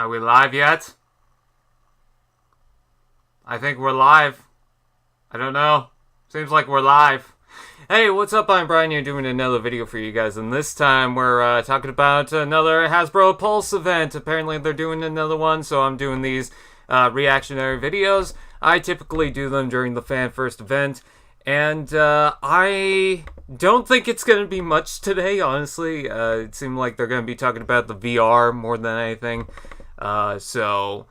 Are we live yet? I think we're live. I don't know. Seems like we're live. Hey, what's up? I'm Brian here doing another video for you guys, and this time we're talking about another Hasbro Pulse event. Apparently they're doing another one, so I'm doing these reactionary videos. I typically do them during the Fan First event, and I don't think it's going to be much today, honestly. It seemed like they're going to be talking about the VR more than anything. So,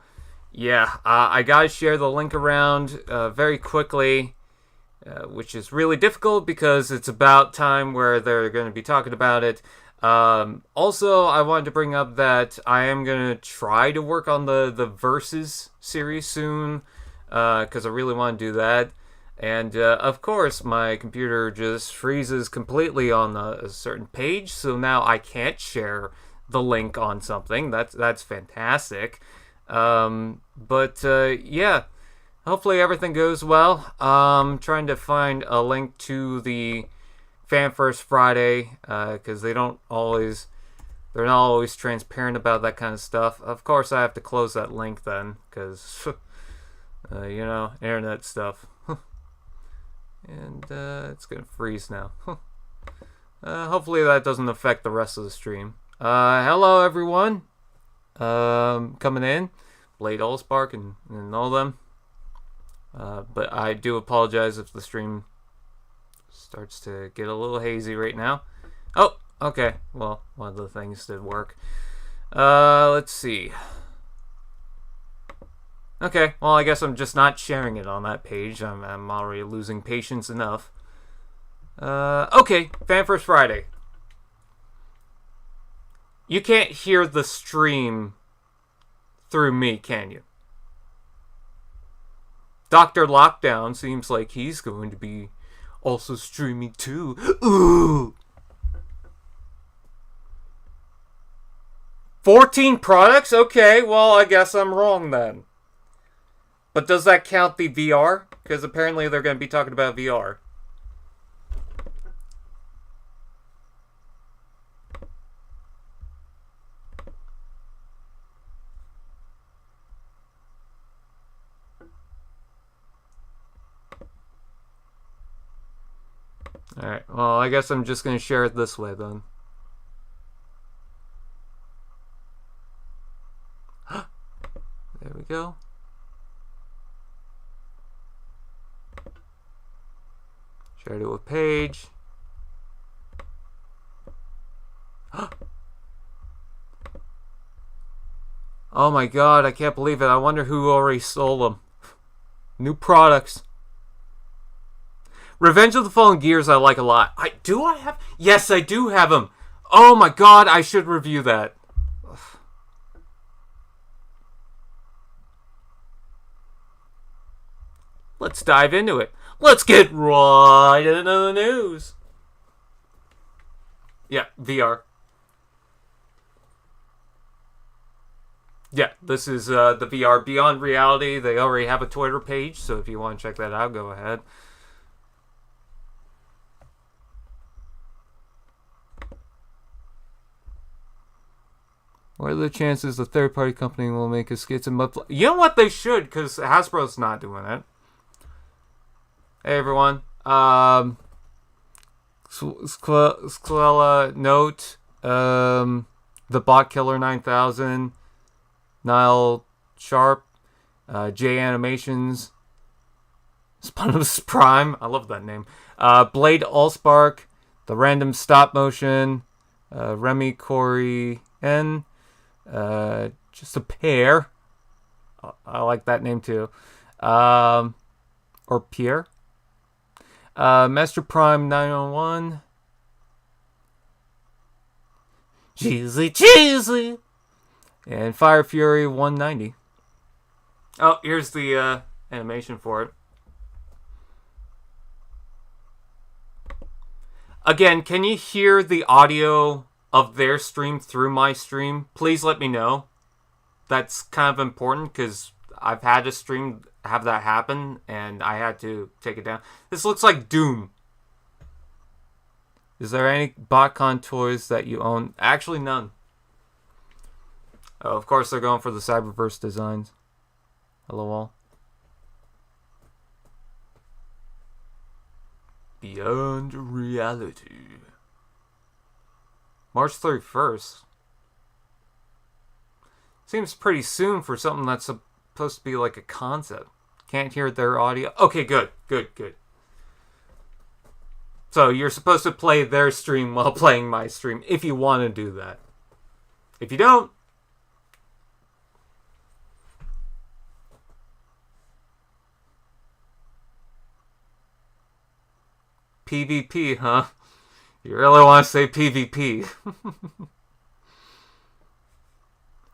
yeah, I gotta share the link around very quickly, which is really difficult because it's about time where they're going to be talking about it. Also, I wanted to bring up that I am going to try to work on the Versus series soon, because I really want to do that. And, of course, my computer just freezes completely on a certain page, so now I can't share the link on something. That's fantastic. Yeah, hopefully everything goes well. Trying to find a link to the Fan First Friday, because they're not always transparent about that kind of stuff. Of course, I have to close that link then, because, you know, internet stuff. And, it's gonna freeze now. Hopefully that doesn't affect the rest of the stream. Hello everyone, coming in, Blade Allspark and all them, but I do apologize if the stream starts to get a little hazy right now. Oh, okay, well, one of the things did work. Let's see. Okay, well, I guess I'm just not sharing it on that page. I'm already losing patience enough. Okay, Fan First Friday. You can't hear the stream through me, can you? Dr. Lockdown seems like he's going to be also streaming too. Ooh! 14 products? Okay, well, I guess I'm wrong then. But does that count the VR? Because apparently they're going to be talking about VR. Alright, well, I guess I'm just going to share it this way, then. There we go. Share it with Paige. Oh my god, I can't believe it. I wonder who already stole them. New products. Revenge of the Fallen Gears I like a lot. Do I have? Yes, I do have them. Oh my god, I should review that. Ugh. Let's dive into it. Let's get right into the news. Yeah, VR. Yeah, this is the VR Beyond Reality. They already have a Twitter page, so if you want to check that out, go ahead. What are the chances a third-party company will make a skits and mud? You know what? They should, because Hasbro's not doing it. Hey, everyone. Squella Note, the Bot Killer 9000, Nile Sharp, J Animations, Spinus Prime, I love that name, Blade Allspark, the Random Stop Motion, Remy Corey N, just a pair. I like that name too. Or Pierre. Master Prime 901. Cheesy. And Fire Fury 190. Oh, here's the animation for it. Again, can you hear the audio of their stream through my stream? Please let me know. That's kind of important because I've had a stream have that happen and I had to take it down. This looks like Doom. Is there any BotCon toys that you own? Actually, none. Oh, of course, they're going for the Cyberverse designs. Hello, all. Beyond reality. March 31st. Seems pretty soon for something that's supposed to be like a concept. Can't hear their audio. Okay, good. So you're supposed to play their stream while playing my stream if you want to do that. If you don't, PvP, huh? You really want to say PvP.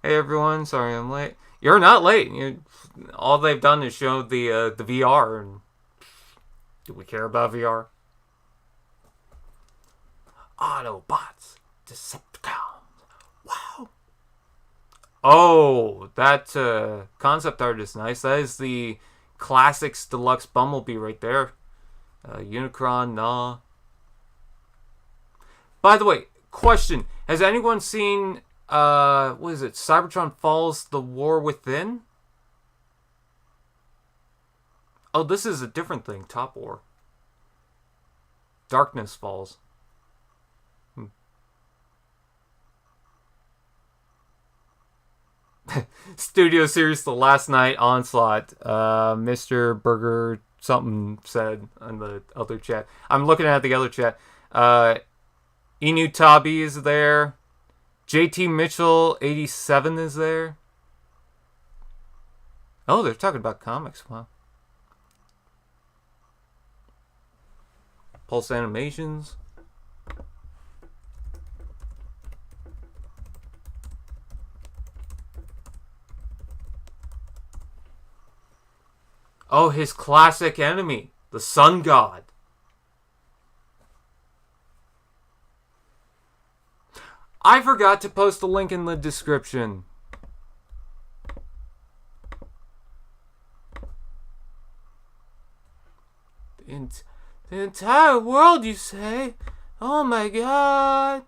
Hey everyone, sorry I'm late. You're not late. All they've done is show the VR, and do we care about VR? Autobots, Decepticons. Wow. Oh, that concept art is nice. That is the Classics Deluxe Bumblebee right there. Unicron, nah. By the way, question. Has anyone seen, what is it? Cybertron Falls, The War Within? Oh, this is a different thing. Top War. Darkness Falls. Studio Series The Last Night Onslaught. Mr. Burger something said on the other chat. I'm looking at the other chat. Inu Tabi is there. JT Mitchell 87 is there. Oh, they're talking about comics. Wow. Pulse Animations. Oh, his classic enemy, the Sun God. I forgot to post a link in the description. The entire world, you say? Oh my god.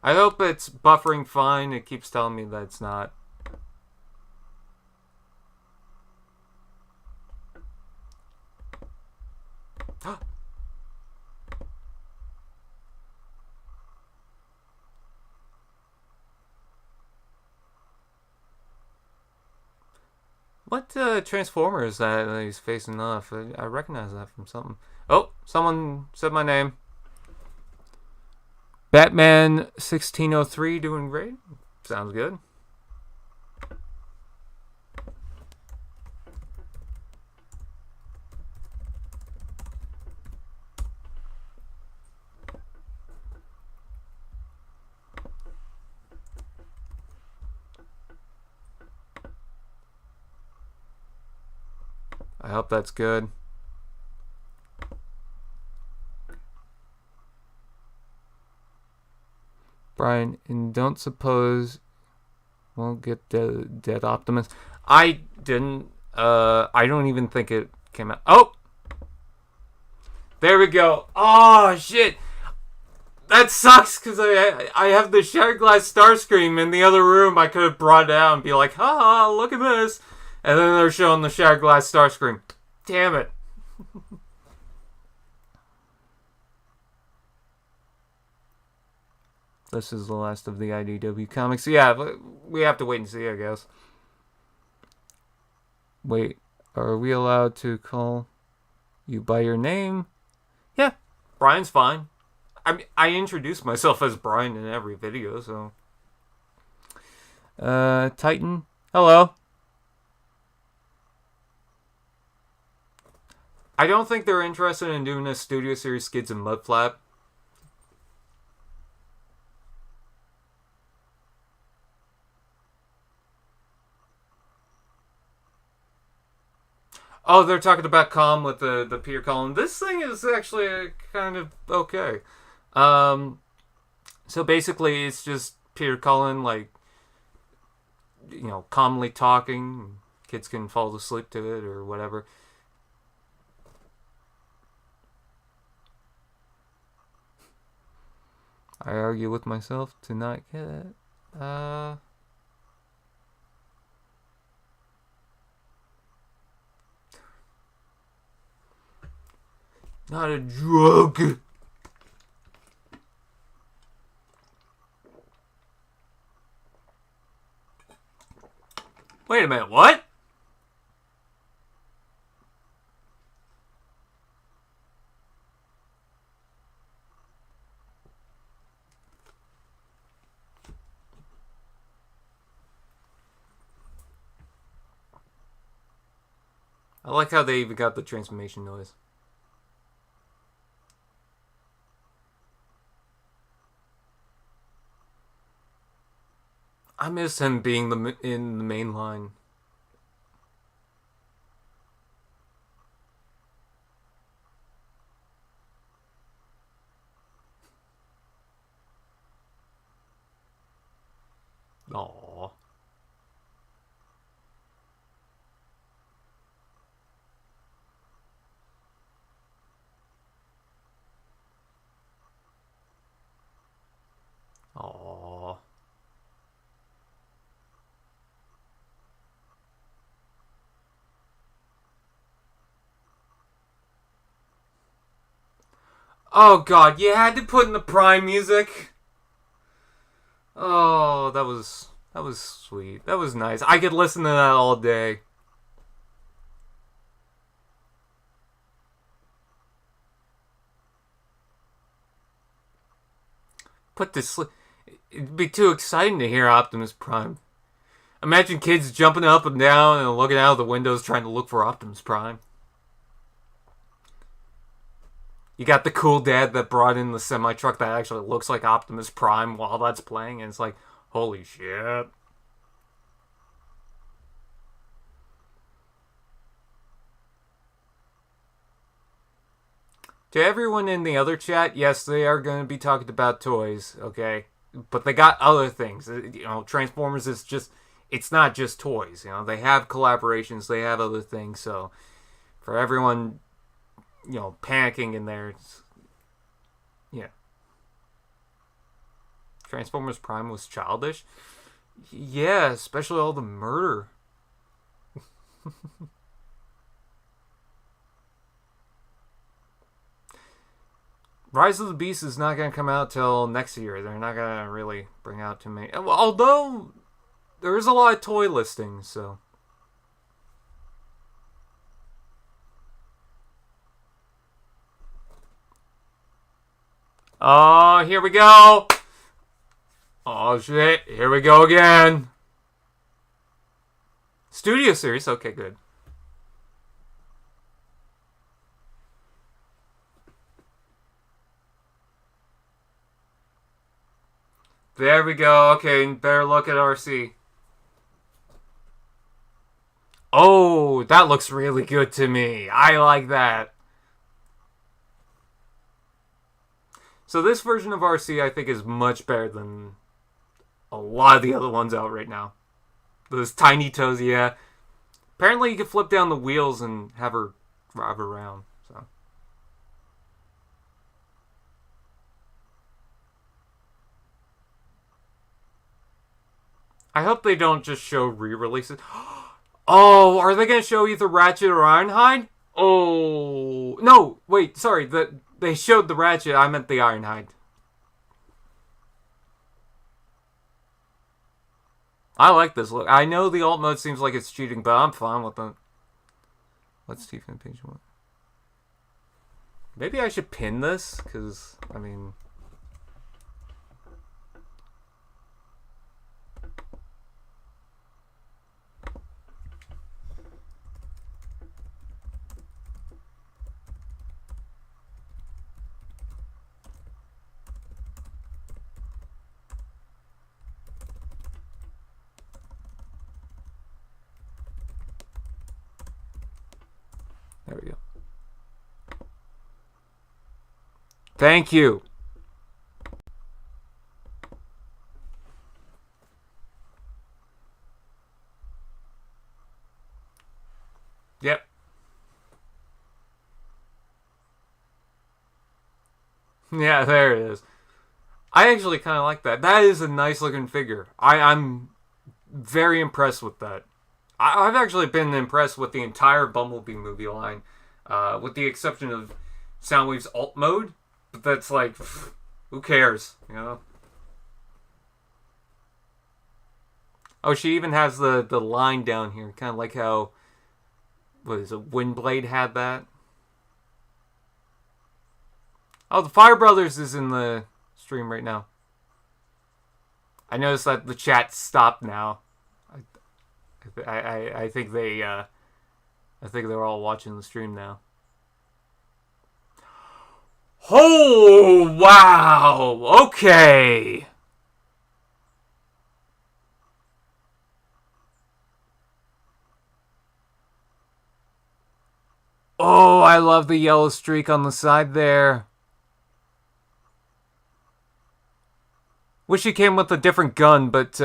I hope it's buffering fine. It keeps telling me that it's not. What Transformer is that he's facing off? I recognize that from something. Oh, someone said my name. Batman 1603 doing great. Sounds good. I hope that's good. Brian, and don't suppose won't get dead Optimus. I didn't. I don't even think it came out. Oh, there we go. Oh shit, that sucks because I have the Shattered Glass Starscream in the other room. I could have brought it out and be like, haha, look at this, and then they're showing the Shattered Glass Starscream. Damn it. This is the last of the IDW comics. Yeah, but we have to wait and see, I guess. Wait, are we allowed to call you by your name? Yeah, Brian's fine. I introduce myself as Brian in every video, so. Titan, hello. I don't think they're interested in doing a Studio Series Skids and Mudflap. Oh, they're talking about Calm with the Peter Cullen. This thing is actually kind of okay. So basically, it's just Peter Cullen, like, you know, calmly talking. Kids can fall asleep to it or whatever. I argue with myself to not get it. Not a drug. Wait a minute, what? I like how they even got the transformation noise. I miss him being in the main line. Aww. Aww. Oh god, you had to put in the Prime music. Oh, that was sweet. That was nice. I could listen to that all day. Put to sleep. It'd be too exciting to hear Optimus Prime. Imagine kids jumping up and down and looking out of the windows trying to look for Optimus Prime. You got the cool dad that brought in the semi-truck that actually looks like Optimus Prime while that's playing, and it's like, holy shit. To everyone in the other chat, yes, they are going to be talking about toys, okay? But they got other things. You know, Transformers is just, it's not just toys, you know? They have collaborations, they have other things, so for everyone, you know, panicking in there, yeah. Transformers Prime was childish? Yeah, especially all the murder. Rise of the Beast is not going to come out till next year. They're not going to really bring out too many. Although, there is a lot of toy listings, so. Oh, here we go. Oh, shit. Here we go again. Studio series. Okay, good. There we go. Okay, better look at RC. Oh, that looks really good to me. I like that. So this version of RC, I think, is much better than a lot of the other ones out right now. Those tiny toes, yeah. Apparently you can flip down the wheels and have her drive around, so. I hope they don't just show re-releases. Oh, are they going to show either Ratchet or Ironhide? Oh, no, wait, sorry, they showed the Ratchet, I meant the Ironhide. I like this look. I know the alt mode seems like it's cheating, but I'm fine with it. What's Stephen Page want? Maybe I should pin this, because, I mean... There we go. Thank you. Yep. Yeah, there it is. I actually kind of like that. That is a nice looking figure. I'm very impressed with that. I've actually been impressed with the entire Bumblebee movie line, with the exception of Soundwave's alt mode. But that's like, who cares, you know? Oh, she even has the line down here, kind of like how, what is it, Windblade had that. Oh, the Fire Brothers is in the stream right now. I noticed that the chat stopped now. I think I think they're all watching the stream now. Oh, wow. Okay. Oh, I love the yellow streak on the side there. Wish he came with a different gun, but,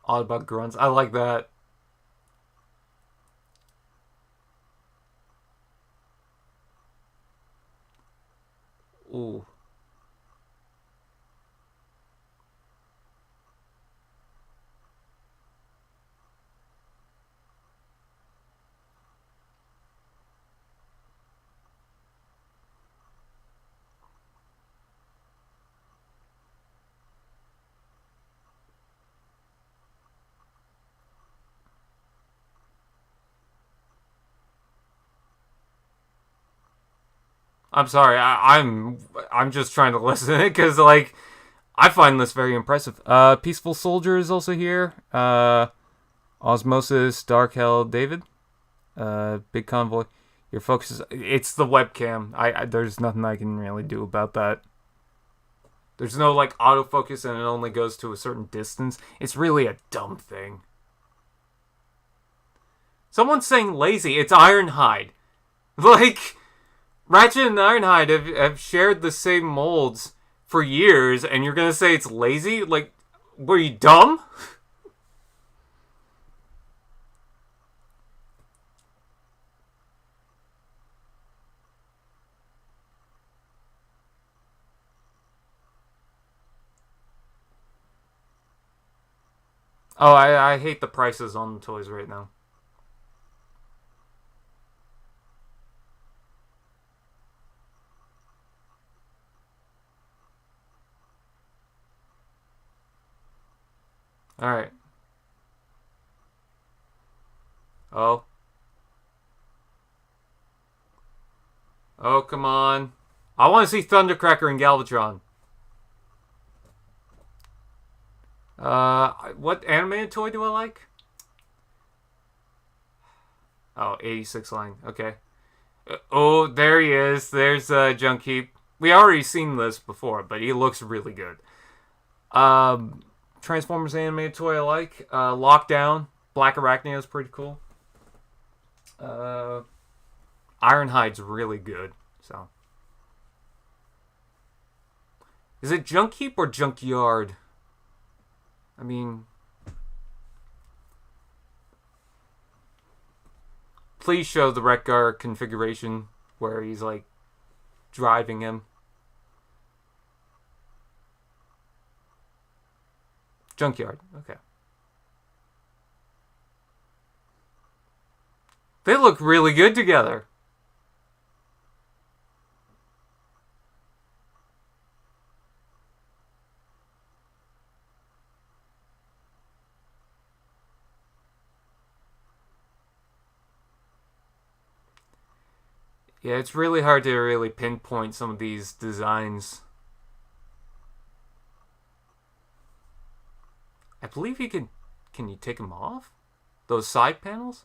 Autobot grunts. I like that. Ooh. I'm sorry. I'm just trying to listen because like I find this very impressive. Peaceful Soldier is also here. Osmosis, Dark Hell, David. Big Convoy. Your focus is... It's the webcam. There's nothing I can really do about that. There's no, like, autofocus and it only goes to a certain distance. It's really a dumb thing. Someone's saying lazy. It's Ironhide. Like, Ratchet and Ironhide have shared the same molds for years, and you're gonna say it's lazy? Like, were you dumb? Oh, I hate the prices on the toys right now. Alright. Oh. Oh, come on. I want to see Thundercracker and Galvatron. What animated toy do I like? Oh, 86 line. Okay. Oh, there he is. There's Junkheap. We already seen this before, but he looks really good. Transformers animated toy I like. Lockdown. Black Arachnia is pretty cool. Ironhide's really good. So, is it Junkheap or Junkyard? I mean, please show the Wreck-Gar configuration where he's like driving him. Junkyard. Okay. They look really good together. Yeah, it's really hard to really pinpoint some of these designs. I believe you can you take them off? Those side panels?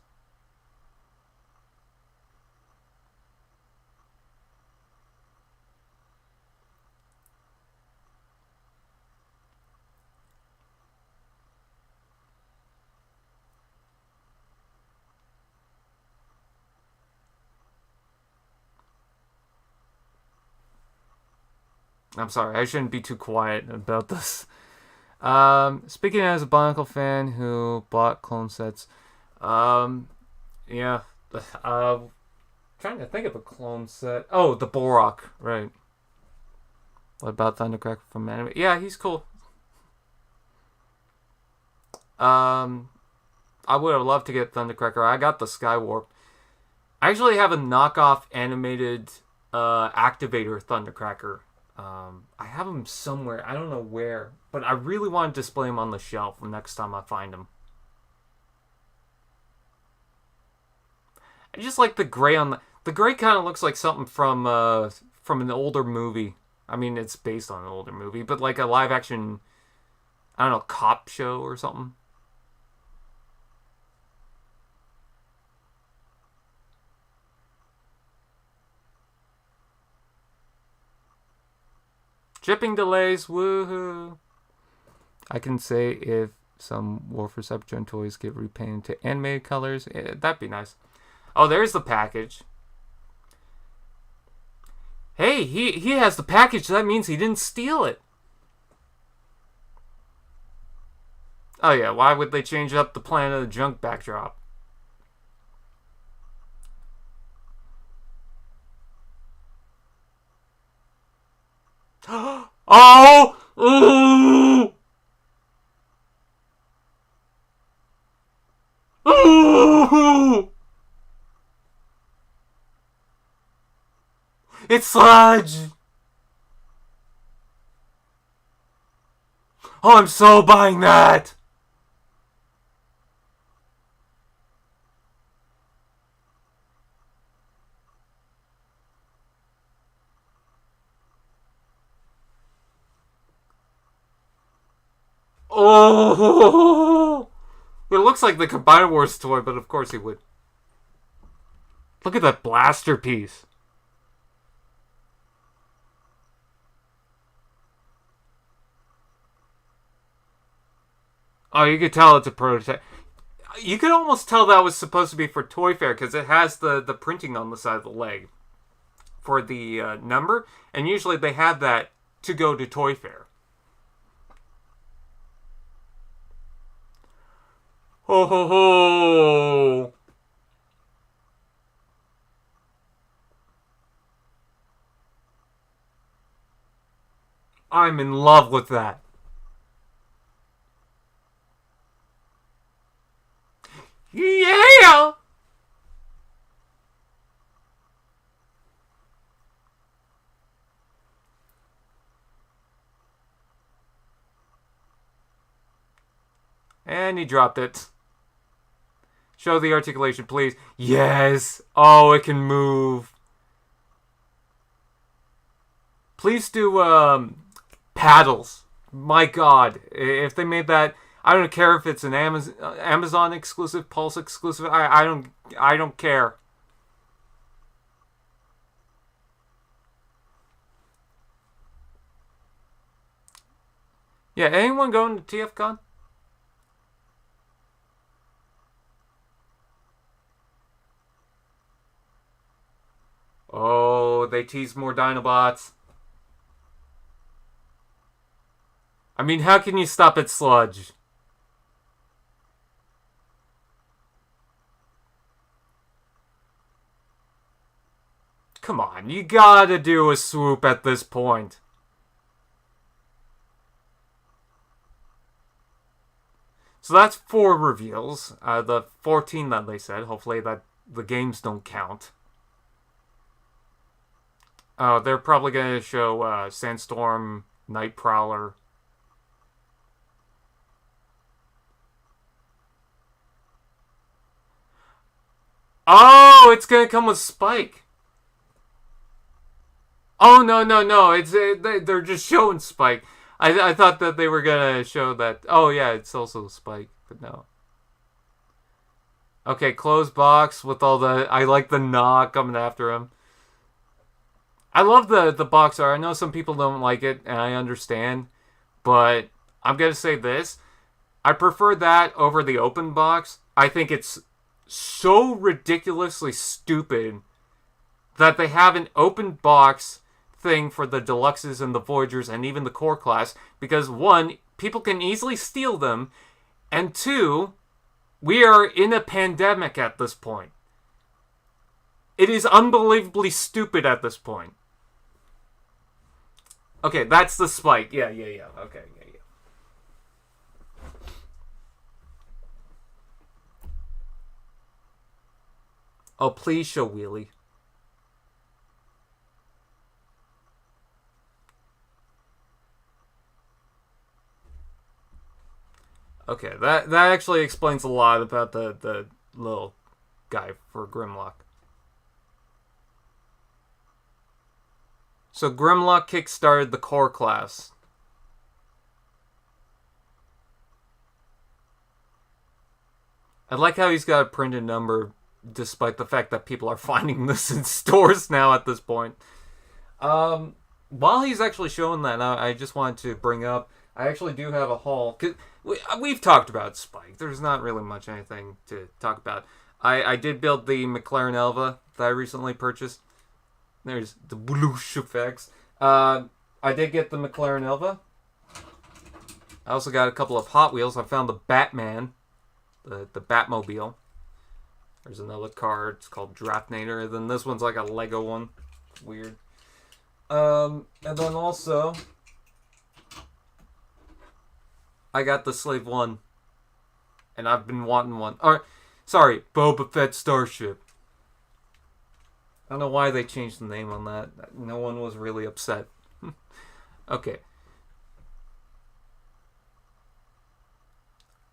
I'm sorry, I shouldn't be too quiet about this. Speaking as a Bionicle fan who bought clone sets, yeah, trying to think of a clone set. Oh, the Borok, right. What about Thundercracker from anime? Yeah, he's cool. I would have loved to get Thundercracker. I got the Skywarp. I actually have a knockoff animated activator Thundercracker. I have him somewhere. I don't know where. But I really want to display him on the shelf next time I find him. I just like the gray on the... The gray kind of looks like something from an older movie. I mean, it's based on an older movie. But like a live action... I don't know, cop show or something. Shipping delays, woohoo! I can say if some War for Cybertron toys get repainted to animated colors, that'd be nice. Oh, there's the package. Hey, he has the package. That means he didn't steal it. Oh yeah, why would they change up the Planet of the Junk backdrop? Oh! Ooh! Ooh! It's Sludge! Oh, I'm so buying that! Oh! It looks like the Combiner Wars toy, but of course he would. Look at that blaster piece. Oh, you could tell it's a prototype. You could almost tell that was supposed to be for Toy Fair because it has the printing on the side of the leg for the number. And usually they have that to go to Toy Fair. Ho ho ho! I'm in love with that. Yeah! And he dropped it. Show the articulation, please. Yes! Oh, it can move. Please do, paddles. My god. If they made that... I don't care if it's an Amazon exclusive, Pulse exclusive. I don't care. Yeah, anyone going to TFCon? Oh, they tease more Dinobots. I mean, how can you stop at Sludge? Come on, you gotta do a Swoop at this point. So that's 4 reveals. The 14 that they said. Hopefully that the games don't count. Oh, they're probably going to show Sandstorm, Night Prowler. Oh, it's going to come with Spike. Oh, no. It's they're just showing Spike. I thought that they were going to show that. Oh, yeah, it's also Spike, but no. Okay, closed box with all the... I like the knock coming after him. I love the box art. I know some people don't like it, and I understand. But I'm going to say this. I prefer that over the open box. I think it's so ridiculously stupid that they have an open box thing for the Deluxes and the Voyagers and even the core class, because one, people can easily steal them, and two, we are in a pandemic at this point. It is unbelievably stupid at this point. Okay, that's the spike. Yeah. Okay, yeah. Oh, please show Wheelie. Okay, that actually explains a lot about the little guy for Grimlock. So Grimlock kickstarted the core class. I like how he's got a printed number, despite the fact that people are finding this in stores now at this point. While he's actually showing that, I just wanted to bring up, I actually do have a haul. 'Cause we've talked about Spike. There's not really much anything to talk about. I did build the McLaren Elva that I recently purchased. There's the Blush effects. I did get the McLaren Elva. I also got a couple of Hot Wheels. I found the Batman, the Batmobile. There's another car. It's called Draftnator. Then this one's like a Lego one. Weird. And then also, I got the Slave 1. And I've been wanting one. Or, sorry, Boba Fett Starship. I don't know why they changed the name on that. No one was really upset. Okay.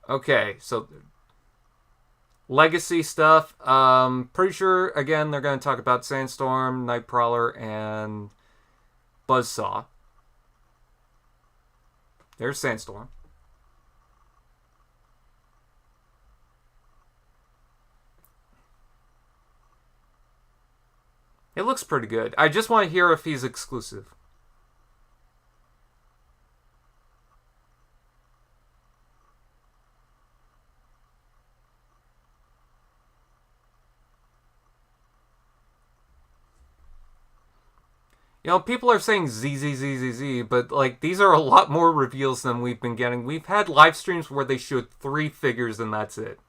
Okay, so legacy stuff. Pretty sure, again, they're going to talk about Sandstorm, Nightcrawler, and Buzzsaw. There's Sandstorm. It looks pretty good. I just want to hear if he's exclusive. You know, people are saying ZZZZZ, but, like, these are a lot more reveals than we've been getting. We've had live streams where they showed 3 figures and that's it.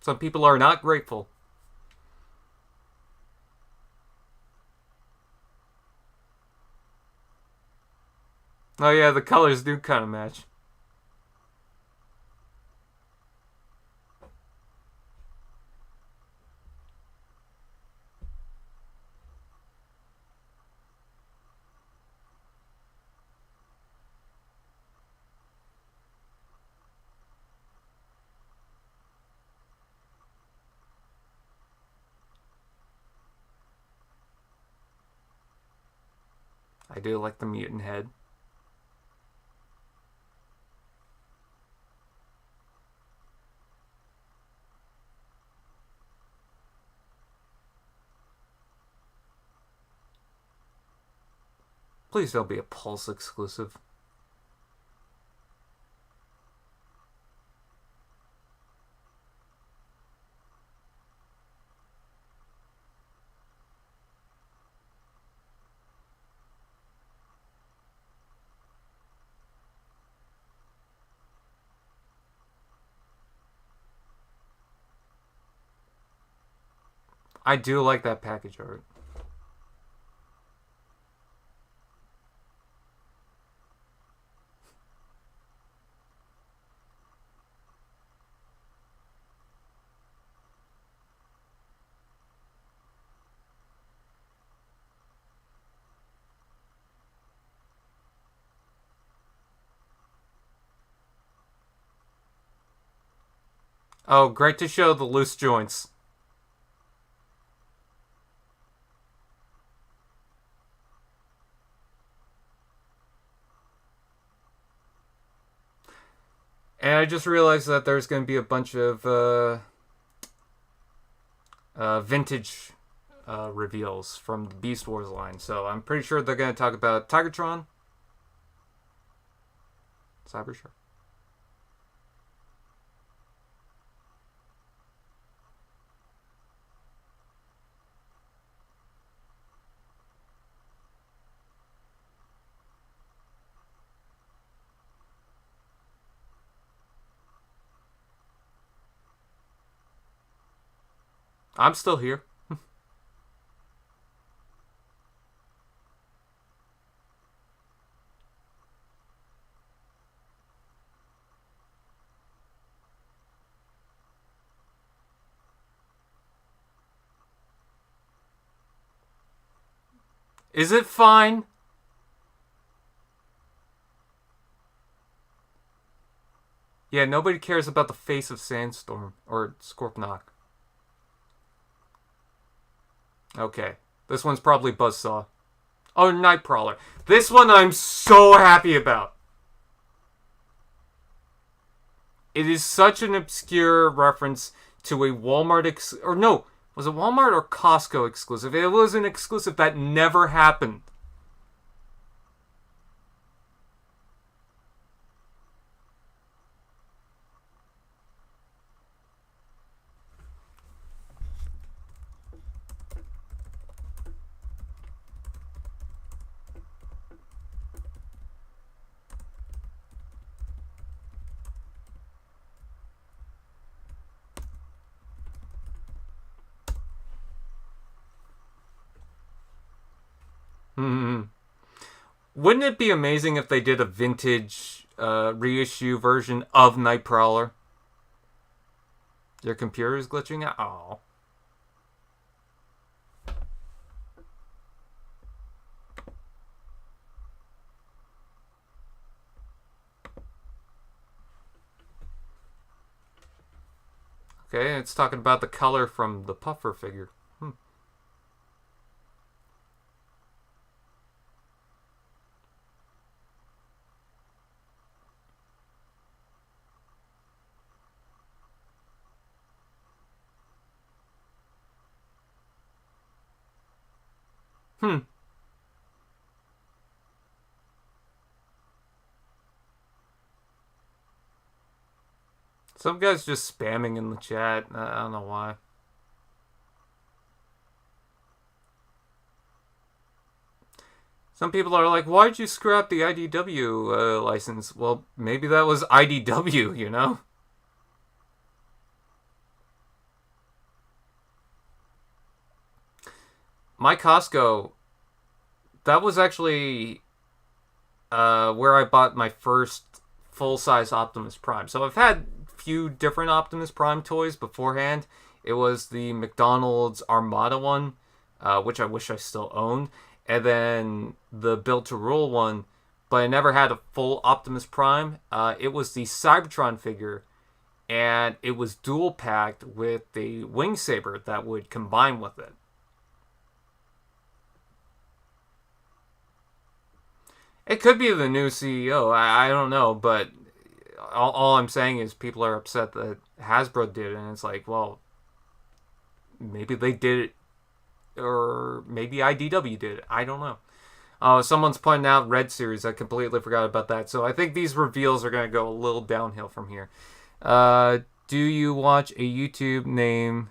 Some people are not grateful. Oh yeah, the colors do kind of match. I do like the mutant head. Please don't be a Pulse exclusive. I do like that package art. Oh, great to show the loose joints. And I just realized that there's going to be a bunch of vintage reveals from the Beast Wars line. So I'm pretty sure they're going to talk about Tigertron. Cybershark. I'm still here. Is it fine? Yeah, nobody cares about the face of Sandstorm or Scorpnock. Okay. This one's probably Buzzsaw. Oh, Nightcrawler. This one I'm so happy about. It is such an obscure reference to a Walmart or no, was it Walmart or Costco exclusive? It was an exclusive that never happened. Hmm. Wouldn't it be amazing if they did a vintage reissue version of Nightcrawler? Your computer is glitching out? Oh. Okay, it's talking about the color from the Puffer figure. Hmm. Some guy's just spamming in the chat. I don't know why. Some people are like, why'd you scrap the IDW license? Well, maybe that was IDW, you know? My Costco, that was actually where I bought my first full-size Optimus Prime. So I've had a few different Optimus Prime toys beforehand. It was the McDonald's Armada one, which I wish I still owned. And then the Built to Rule one, but I never had a full Optimus Prime. It was the Cybertron figure, and it was dual packed with the Wing Saber that would combine with it. It could be the new CEO. I don't know, but all I'm saying is people are upset that Hasbro did it, and it's like, well, maybe they did it, or maybe IDW did it. I don't know. Someone's pointing out Red Series. I completely forgot about that. So I think these reveals are going to go a little downhill from here. Do you watch a YouTube name?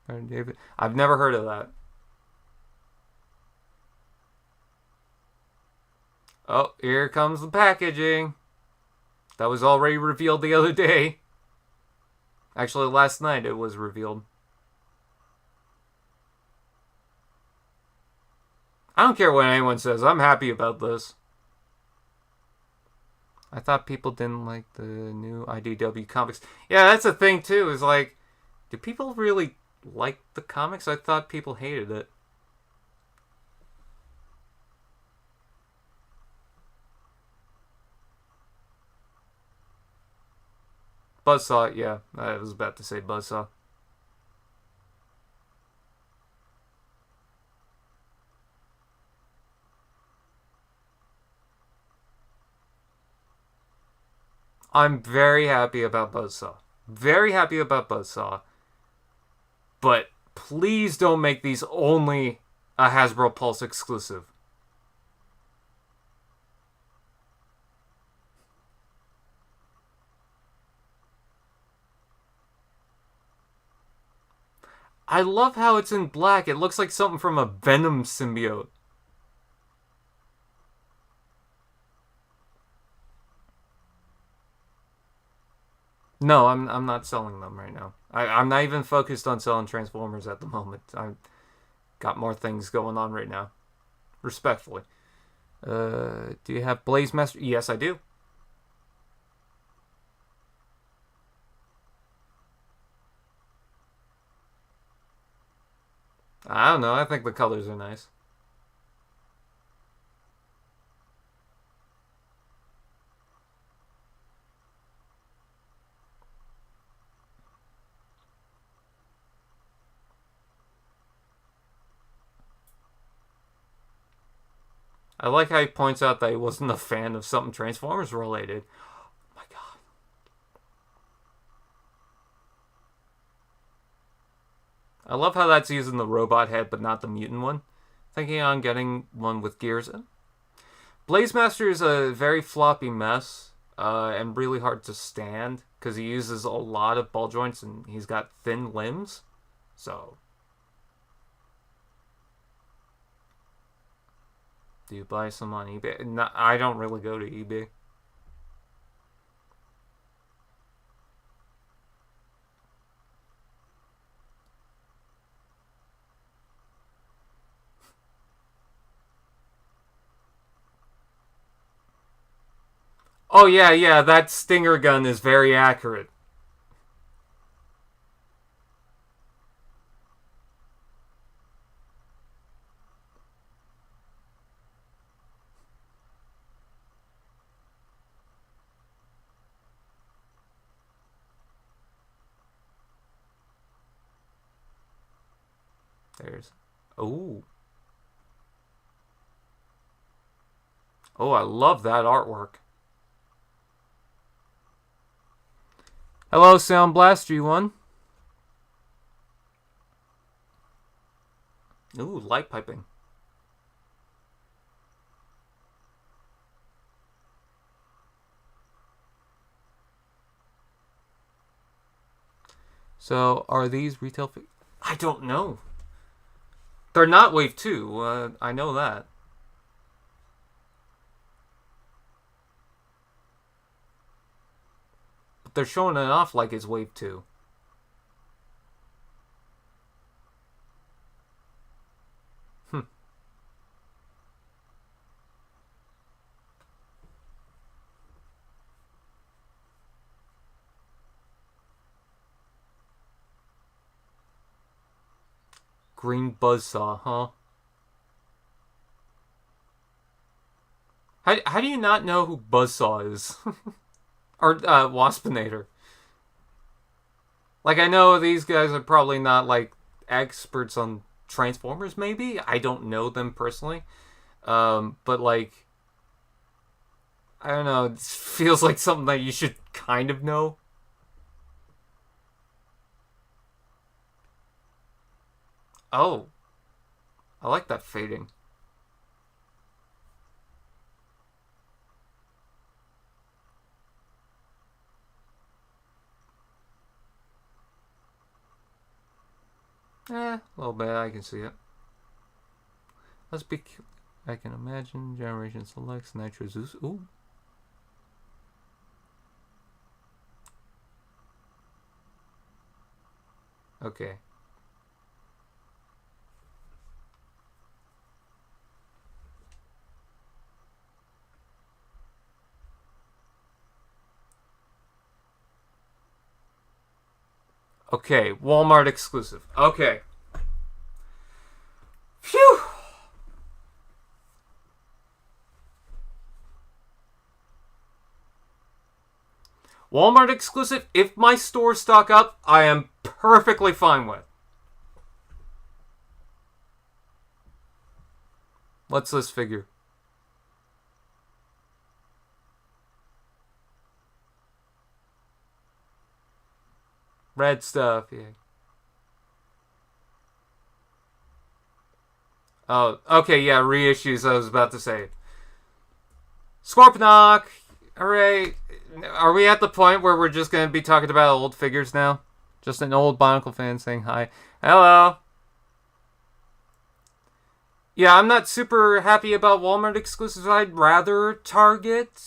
David? I've never heard of that. Oh, here comes the packaging. That was already revealed the other day. Actually, last night it was revealed. I don't care what anyone says. I'm happy about this. I thought people didn't like the new IDW comics. Yeah, that's the thing, too. Is like, do people really like the comics? I thought people hated it. Buzzsaw, yeah. I was about to say Buzzsaw. I'm very happy about Buzzsaw. Very happy about Buzzsaw. But please don't make these only a Hasbro Pulse exclusive. I love how it's in black. It looks like something from a Venom symbiote. No, I'm not selling them right now. I'm not even focused on selling Transformers at the moment. I've got more things going on right now. Respectfully. Do you have Blaze Master? Yes, I do. I don't know. I think the colors are nice. I like how he points out that he wasn't a fan of something Transformers related. Oh my god. I love how that's using the robot head but not the mutant one. Thinking on getting one with gears in. Blaze Master is a very floppy mess and really hard to stand because he uses a lot of ball joints and he's got thin limbs. So... do you buy some on eBay? No, I don't really go to eBay. Oh, yeah, that Stinger gun is very accurate. There's... oh. Oh, I love that artwork. Hello, Sound Blast G1. Ooh, light piping. So, are these retail... I don't know. They're not Wave 2. I know that. But they're showing it off like it's Wave 2. Green Buzzsaw, huh? How do you not know who Buzzsaw is? Or Waspinator? Like, I know these guys are probably not, like, experts on Transformers, maybe? I don't know them personally. But, like... I don't know, it feels like something that you should kind of know. Oh. I like that fading. A little bit, I can see it. Let's be... I can imagine. Generation Selects, Nitro Zeus. Ooh. Okay. Okay, Walmart exclusive. Okay. Phew! Walmart exclusive, if my stores stock up, I am perfectly fine with. What's this figure? Red stuff, yeah. Oh, okay, yeah, reissues, I was about to say. Scorponok! Alright. Are we at the point where we're just going to be talking about old figures now? Just an old Bionicle fan saying hi. Hello! Yeah, I'm not super happy about Walmart exclusives. I'd rather Target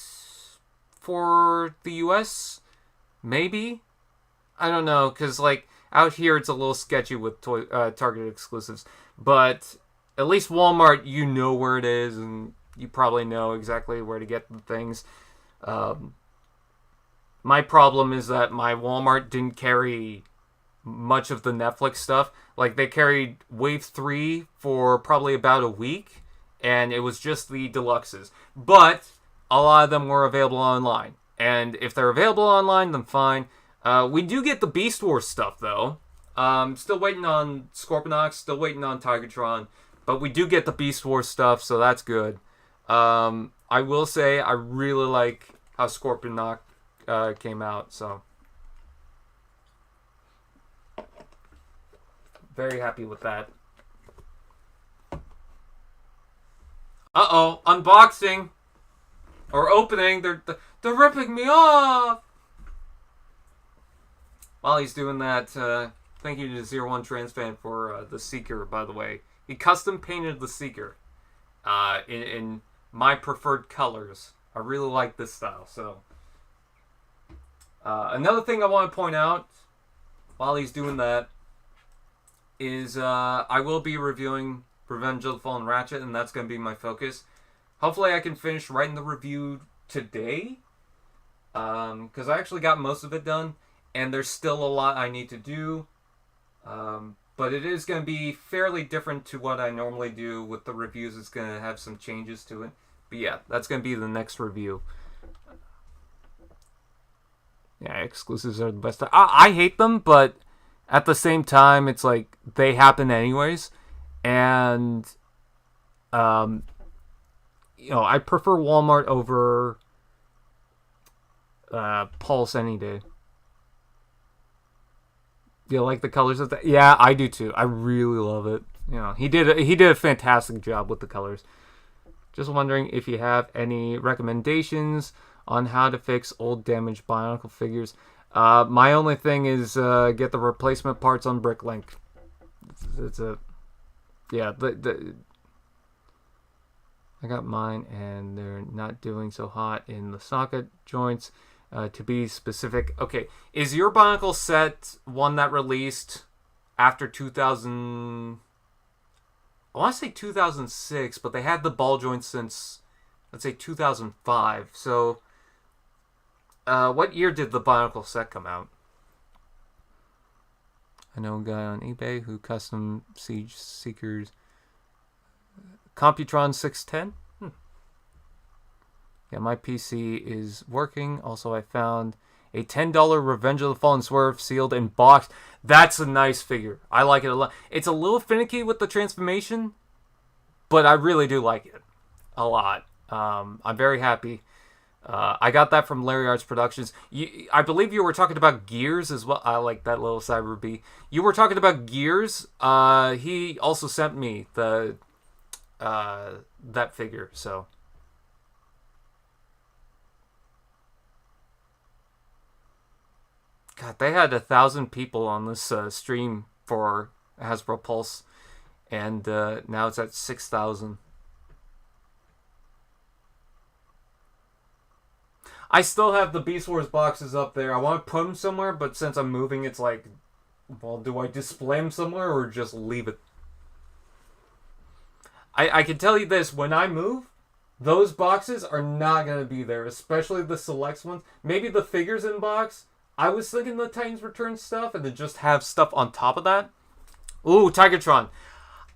for the US. Maybe. I don't know, because, like, out here it's a little sketchy with Target exclusives. But at least Walmart, you know where it is, and you probably know exactly where to get the things. My problem is that my Walmart didn't carry much of the Netflix stuff. Like, they carried Wave 3 for probably about a week, and it was just the deluxes. But a lot of them were available online. And if they're available online, then fine. We do get the Beast Wars stuff, though. Still waiting on Scorponok, still waiting on Tigertron. But we do get the Beast Wars stuff, so that's good. I will say I really like how Scorponok came out, so very happy with that. Uh-oh, unboxing or opening. They're ripping me off. While he's doing that, thank you to 01 Transfan for the Seeker, by the way. He custom painted the Seeker in my preferred colors. I really like this style, so. Another thing I want to point out while he's doing that is I will be reviewing Revenge of the Fallen Ratchet, and that's going to be my focus. Hopefully I can finish writing the review today, because I actually got most of it done, and there's still a lot I need to do, but it is going to be fairly different to what I normally do with the reviews. It's going to have some changes to it, but yeah, that's going to be the next review. Yeah, exclusives are the best. I hate them, but at the same time, it's like they happen anyways. And, I prefer Walmart over Pulse any day. Do you like the colors of that? Yeah, I do too. I really love it. He did a fantastic job with the colors. Just wondering if you have any recommendations on how to fix old damaged Bionicle figures. My only thing is get the replacement parts on Bricklink. I got mine, and they're not doing so hot in the socket joints. To be specific, okay, is your Bionicle set one that released after 2000? I want to say 2006, but they had the ball joints since, let's say, 2005. So, what year did the Bionicle set come out? I know a guy on eBay who custom Siege Seekers. Computron 610? Yeah, my PC is working. Also, I found a $10 Revenge of the Fallen Swerve sealed in box. That's a nice figure. I like it a lot. It's a little finicky with the transformation, but I really do like it a lot. I'm very happy. I got that from Larry Arts Productions. I believe you were talking about Gears as well. I like that little Cyber Bee. You were talking about Gears. He also sent me the that figure, so. God, they had 1,000 people on this stream for Hasbro Pulse, and now it's at 6,000. I still have the Beast Wars boxes up there. I want to put them somewhere, but since I'm moving, it's like, well, do I display them somewhere or just leave it? I can tell you this, when I move, those boxes are not going to be there, especially the selects ones. Maybe the figures in box. I was thinking the Titans Return stuff and then just have stuff on top of that. Ooh, Tigertron.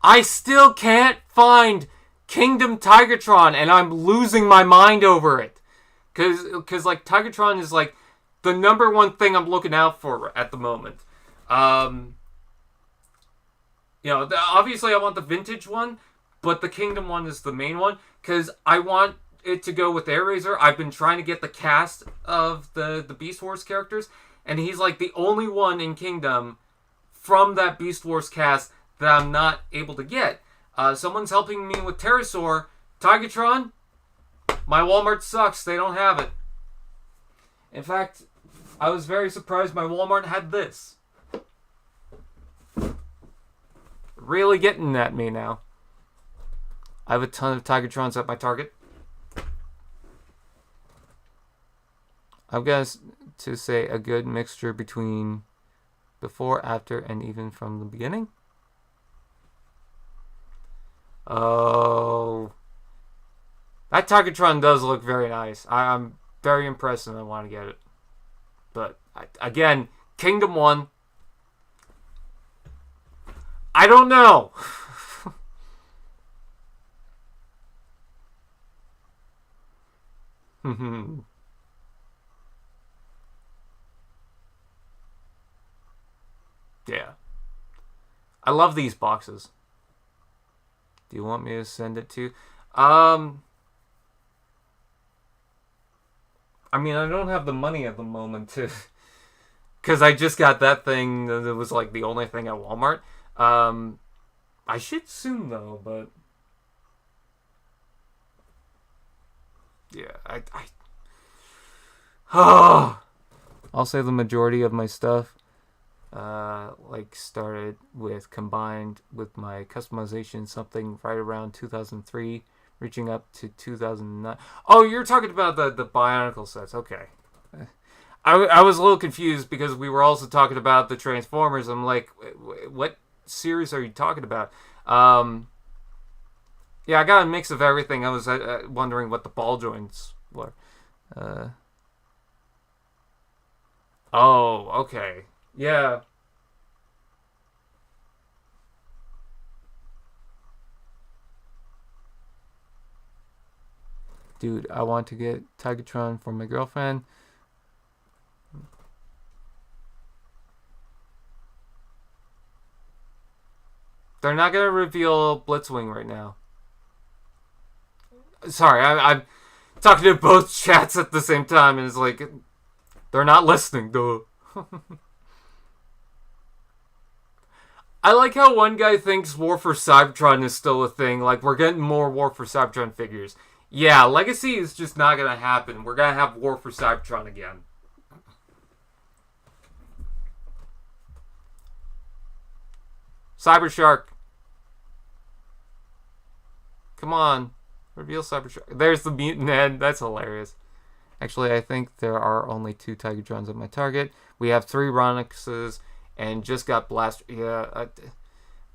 I still can't find Kingdom Tigertron, and I'm losing my mind over it. Because like, Tigertron is, like, the #1 thing I'm looking out for at the moment. Obviously I want the vintage one, but the Kingdom one is the main one, because I want it to go with Airazor. I've been trying to get the cast of the Beast Wars characters, and he's like the only one in Kingdom from that Beast Wars cast that I'm not able to get. Someone's helping me with Pterosaur. Tigertron, my Walmart sucks. They don't have it. In fact, I was very surprised my Walmart had this. Really getting at me now. I have a ton of Tigertrons at my Target. I've got to say a good mixture between Before, after, and even from the beginning? Oh. That Tigertron does look very nice. I'm very impressed and I want to get it. But, again, Kingdom 1. I don't know. Yeah. I love these boxes. Do you want me to send it to? I mean, I don't have the money at the moment to, because I just got that thing that was like the only thing at Walmart. I should soon though, but yeah, oh, I'll say the majority of my stuff, like started with combined with my customization something right around 2003. Reaching up to 2009. Oh, you're talking about the Bionicle sets. Okay. I was a little confused because we were also talking about the Transformers. I'm like, what series are you talking about? Yeah, I got a mix of everything. I was wondering what the ball joints were. Oh, okay. Yeah. Dude, I want to get Tigertron for my girlfriend. They're not going to reveal Blitzwing right now. Sorry, I'm talking to both chats at the same time, and it's like, they're not listening, though. I like how one guy thinks War for Cybertron is still a thing. Like, we're getting more War for Cybertron figures. Yeah, Legacy is just not going to happen. We're going to have War for Cybertron again. Cybershark. Come on. Reveal Cybershark. There's the mutant head. That's hilarious. Actually, I think there are only 2 Tigertrons at my target. We have 3 Ronixes and just got Blaster. Yeah,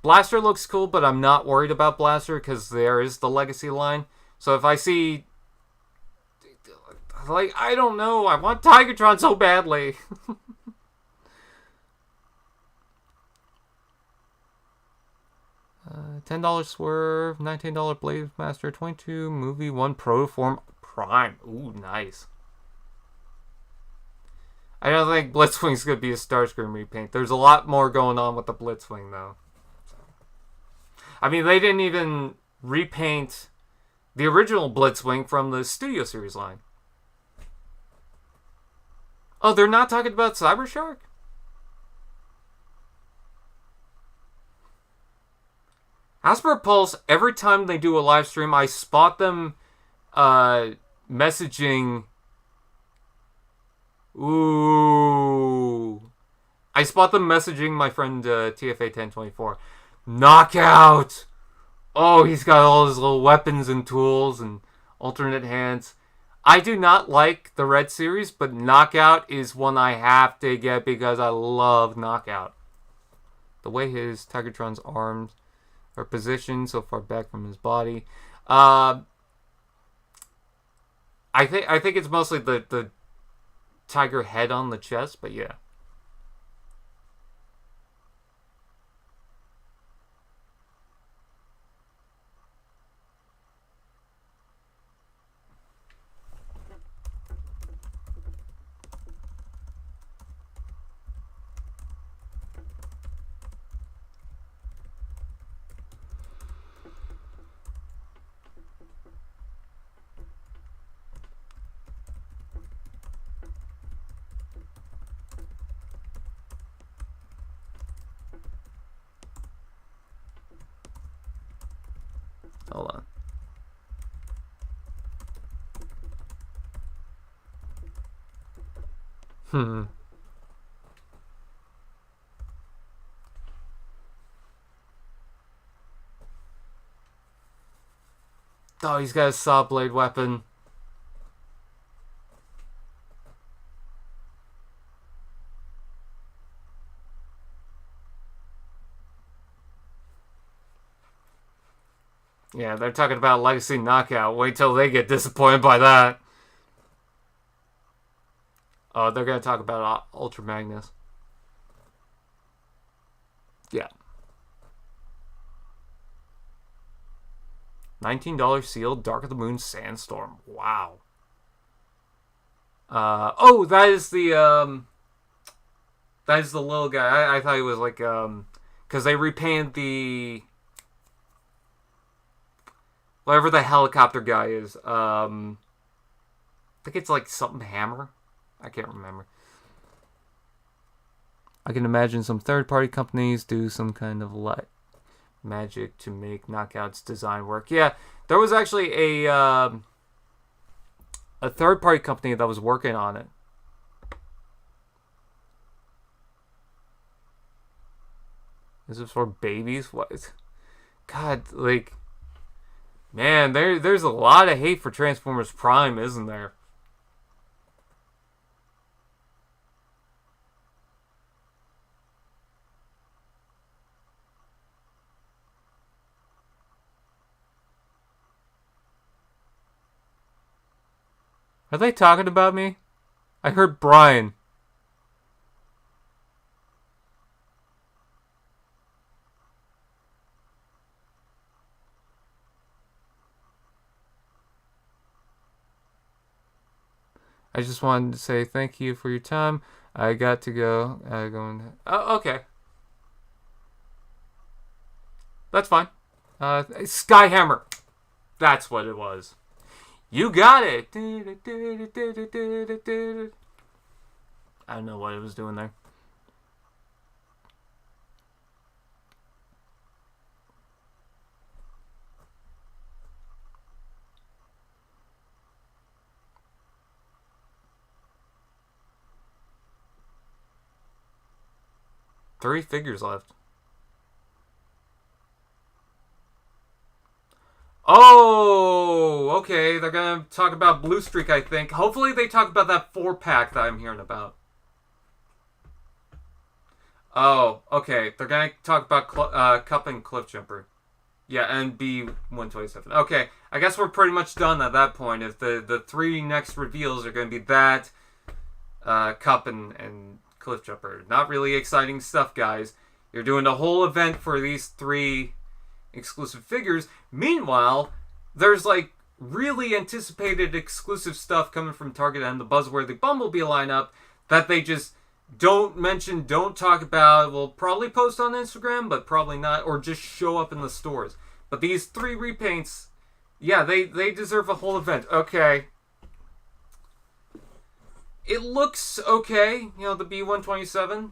Blaster looks cool, but I'm not worried about Blaster because there is the Legacy line. So if I see, like, I don't know, I want Tigertron so badly. $10 Swerve, $19 Blade Master, 22 Movie, 1 Protoform Prime. Ooh, nice. I don't think Blitzwing's going to be a Starscream repaint. There's a lot more going on with the Blitzwing, though. I mean, they didn't even repaint the original Blitzwing from the Studio Series line. Oh, they're not talking about Cybershark? Hasbro Pulse, every time they do a live stream, I spot them messaging. Ooh. I spot them messaging my friend TFA1024. Knockout! Oh, he's got all his little weapons and tools and alternate hands. I do not like the Red Series, but Knockout is one I have to get because I love Knockout. The way his Tigertron's arms are positioned so far back from his body. I think it's mostly the tiger head on the chest, but yeah. Hold on. Oh, he's got a saw blade weapon. Yeah, they're talking about Legacy Knockout. Wait till they get disappointed by that. Oh, they're going to talk about Ultra Magnus. Yeah. $19 sealed Dark of the Moon Sandstorm. Wow. Oh, that is the little guy. I thought he was like, because they repainted the, whatever the helicopter guy is. I think it's like something Hammer. I can't remember. I can imagine some third-party companies do some kind of magic to make Knockout's design work. Yeah, there was actually a third-party company that was working on it. Is this for babies? What? God, like, man, there's a lot of hate for Transformers Prime, isn't there? Are they talking about me? I heard Brian. I just wanted to say thank you for your time. I got to go. Oh, okay. That's fine. Skyhammer. That's what it was. You got it. I don't know what it was doing there. Three figures left. Oh, okay. They're going to talk about Blue Streak, I think. Hopefully they talk about that 4-pack that I'm hearing about. Oh, okay. They're going to talk about Cup and Cliffjumper. Yeah, and B127. Okay, I guess we're pretty much done at that point. If the three next reveals are going to be that, Cup and Cliffjumper. Not really exciting stuff, guys. You're doing the whole event for these three exclusive figures. Meanwhile, there's like really anticipated exclusive stuff coming from Target and the Buzzworthy Bumblebee lineup that they just don't mention, don't talk about. We'll probably post on Instagram, but probably not, or just show up in the stores. But these three repaints, yeah, they deserve a whole event. Okay. It looks okay, you know, the B127.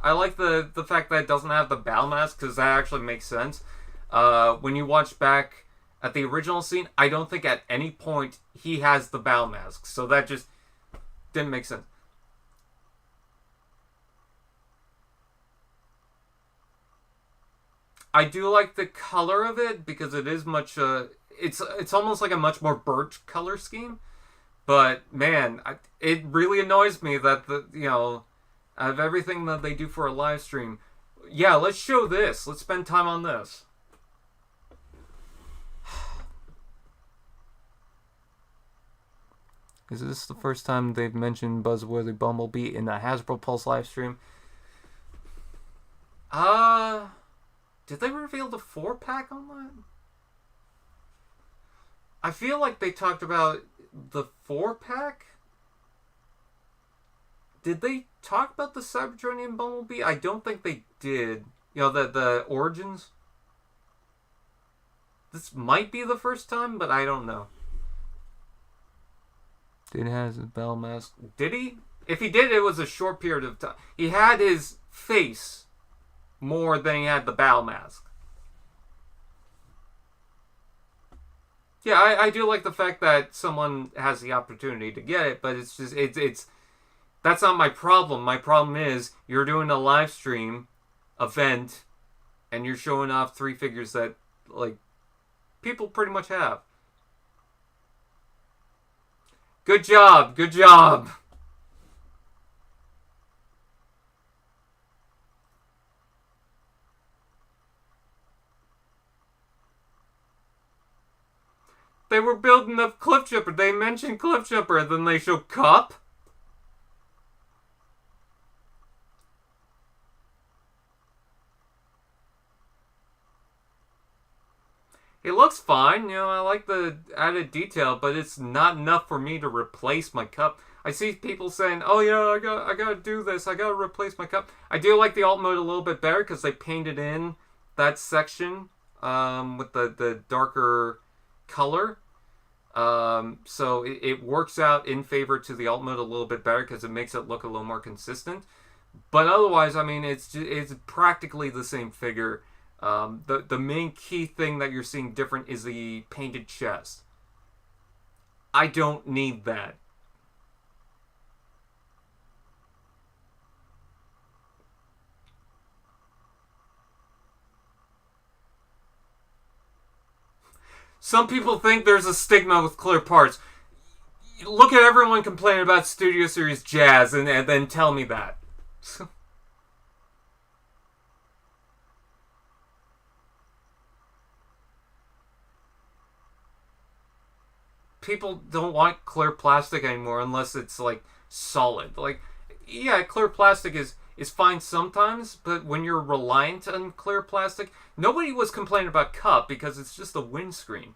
I like the fact that it doesn't have the bow mask, because that actually makes sense. When you watch back at the original scene, I don't think at any point he has the bow mask. So that just didn't make sense. I do like the color of it, because it is much, it's almost like a much more birch color scheme. But, man, it really annoys me that, out of everything that they do for a live stream, yeah, let's show this. Let's spend time on this. Is this the first time they've mentioned Buzzworthy Bumblebee in the Hasbro Pulse live stream? Did they reveal the 4-pack on that? I feel like they talked about the 4-pack? Did they talk about the Cybertronian Bumblebee? I don't think they did. You know, the origins? This might be the first time, but I don't know. Did has his bell mask. Did he? If he did, it was a short period of time. He had his face more than he had the bow mask. Yeah, I do like the fact that someone has the opportunity to get it, but it's just, it's that's not my problem. My problem is you're doing a live stream event and you're showing off three figures that, like, people pretty much have. Good job, good job. They were building up Cliffjumper. They mentioned Cliffjumper, and then they show Cup. It looks fine, you know, I like the added detail, but it's not enough for me to replace my Cup. I see people saying, oh yeah, I gotta do this, I gotta replace my Cup. I do like the alt mode a little bit better because they painted in that section with the darker color. So it works out in favor to the alt mode a little bit better because it makes it look a little more consistent. But otherwise, I mean, it's practically the same figure. The main key thing that you're seeing different is the painted chest. I don't need that. Some people think there's a stigma with clear parts. Look at everyone complaining about Studio Series Jazz and then tell me that. People don't want clear plastic anymore unless it's like solid. Like, yeah, clear plastic is fine sometimes, but when you're reliant on clear plastic, nobody was complaining about Cup because it's just a windscreen.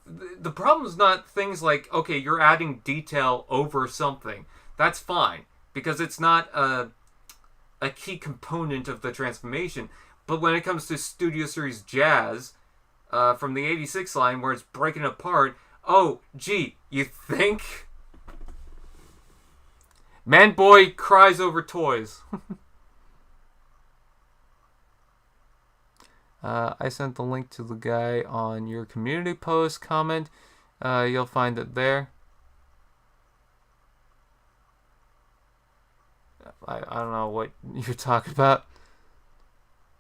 The problem is not things like, okay, you're adding detail over something. That's fine because it's not a key component of the transformation. But when it comes to Studio Series Jazz from the 86 line where it's breaking apart, oh, gee, you think? Man boy cries over toys. I sent the link to the guy on your community post comment. You'll find it there. I don't know what you're talking about.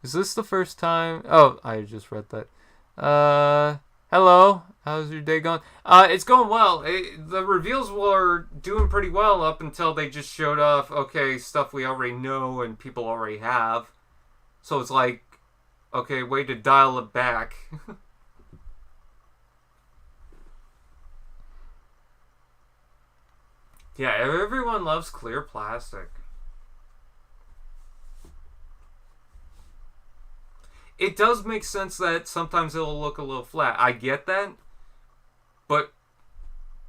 Is this the first time? Oh, I just read that. Hello. How's your day going? It's going well. The reveals were doing pretty well up until they just showed off, okay, stuff we already know and people already have. So it's like, okay, way to dial it back. Yeah, everyone loves clear plastic. It does make sense that sometimes it'll look a little flat. I get that. But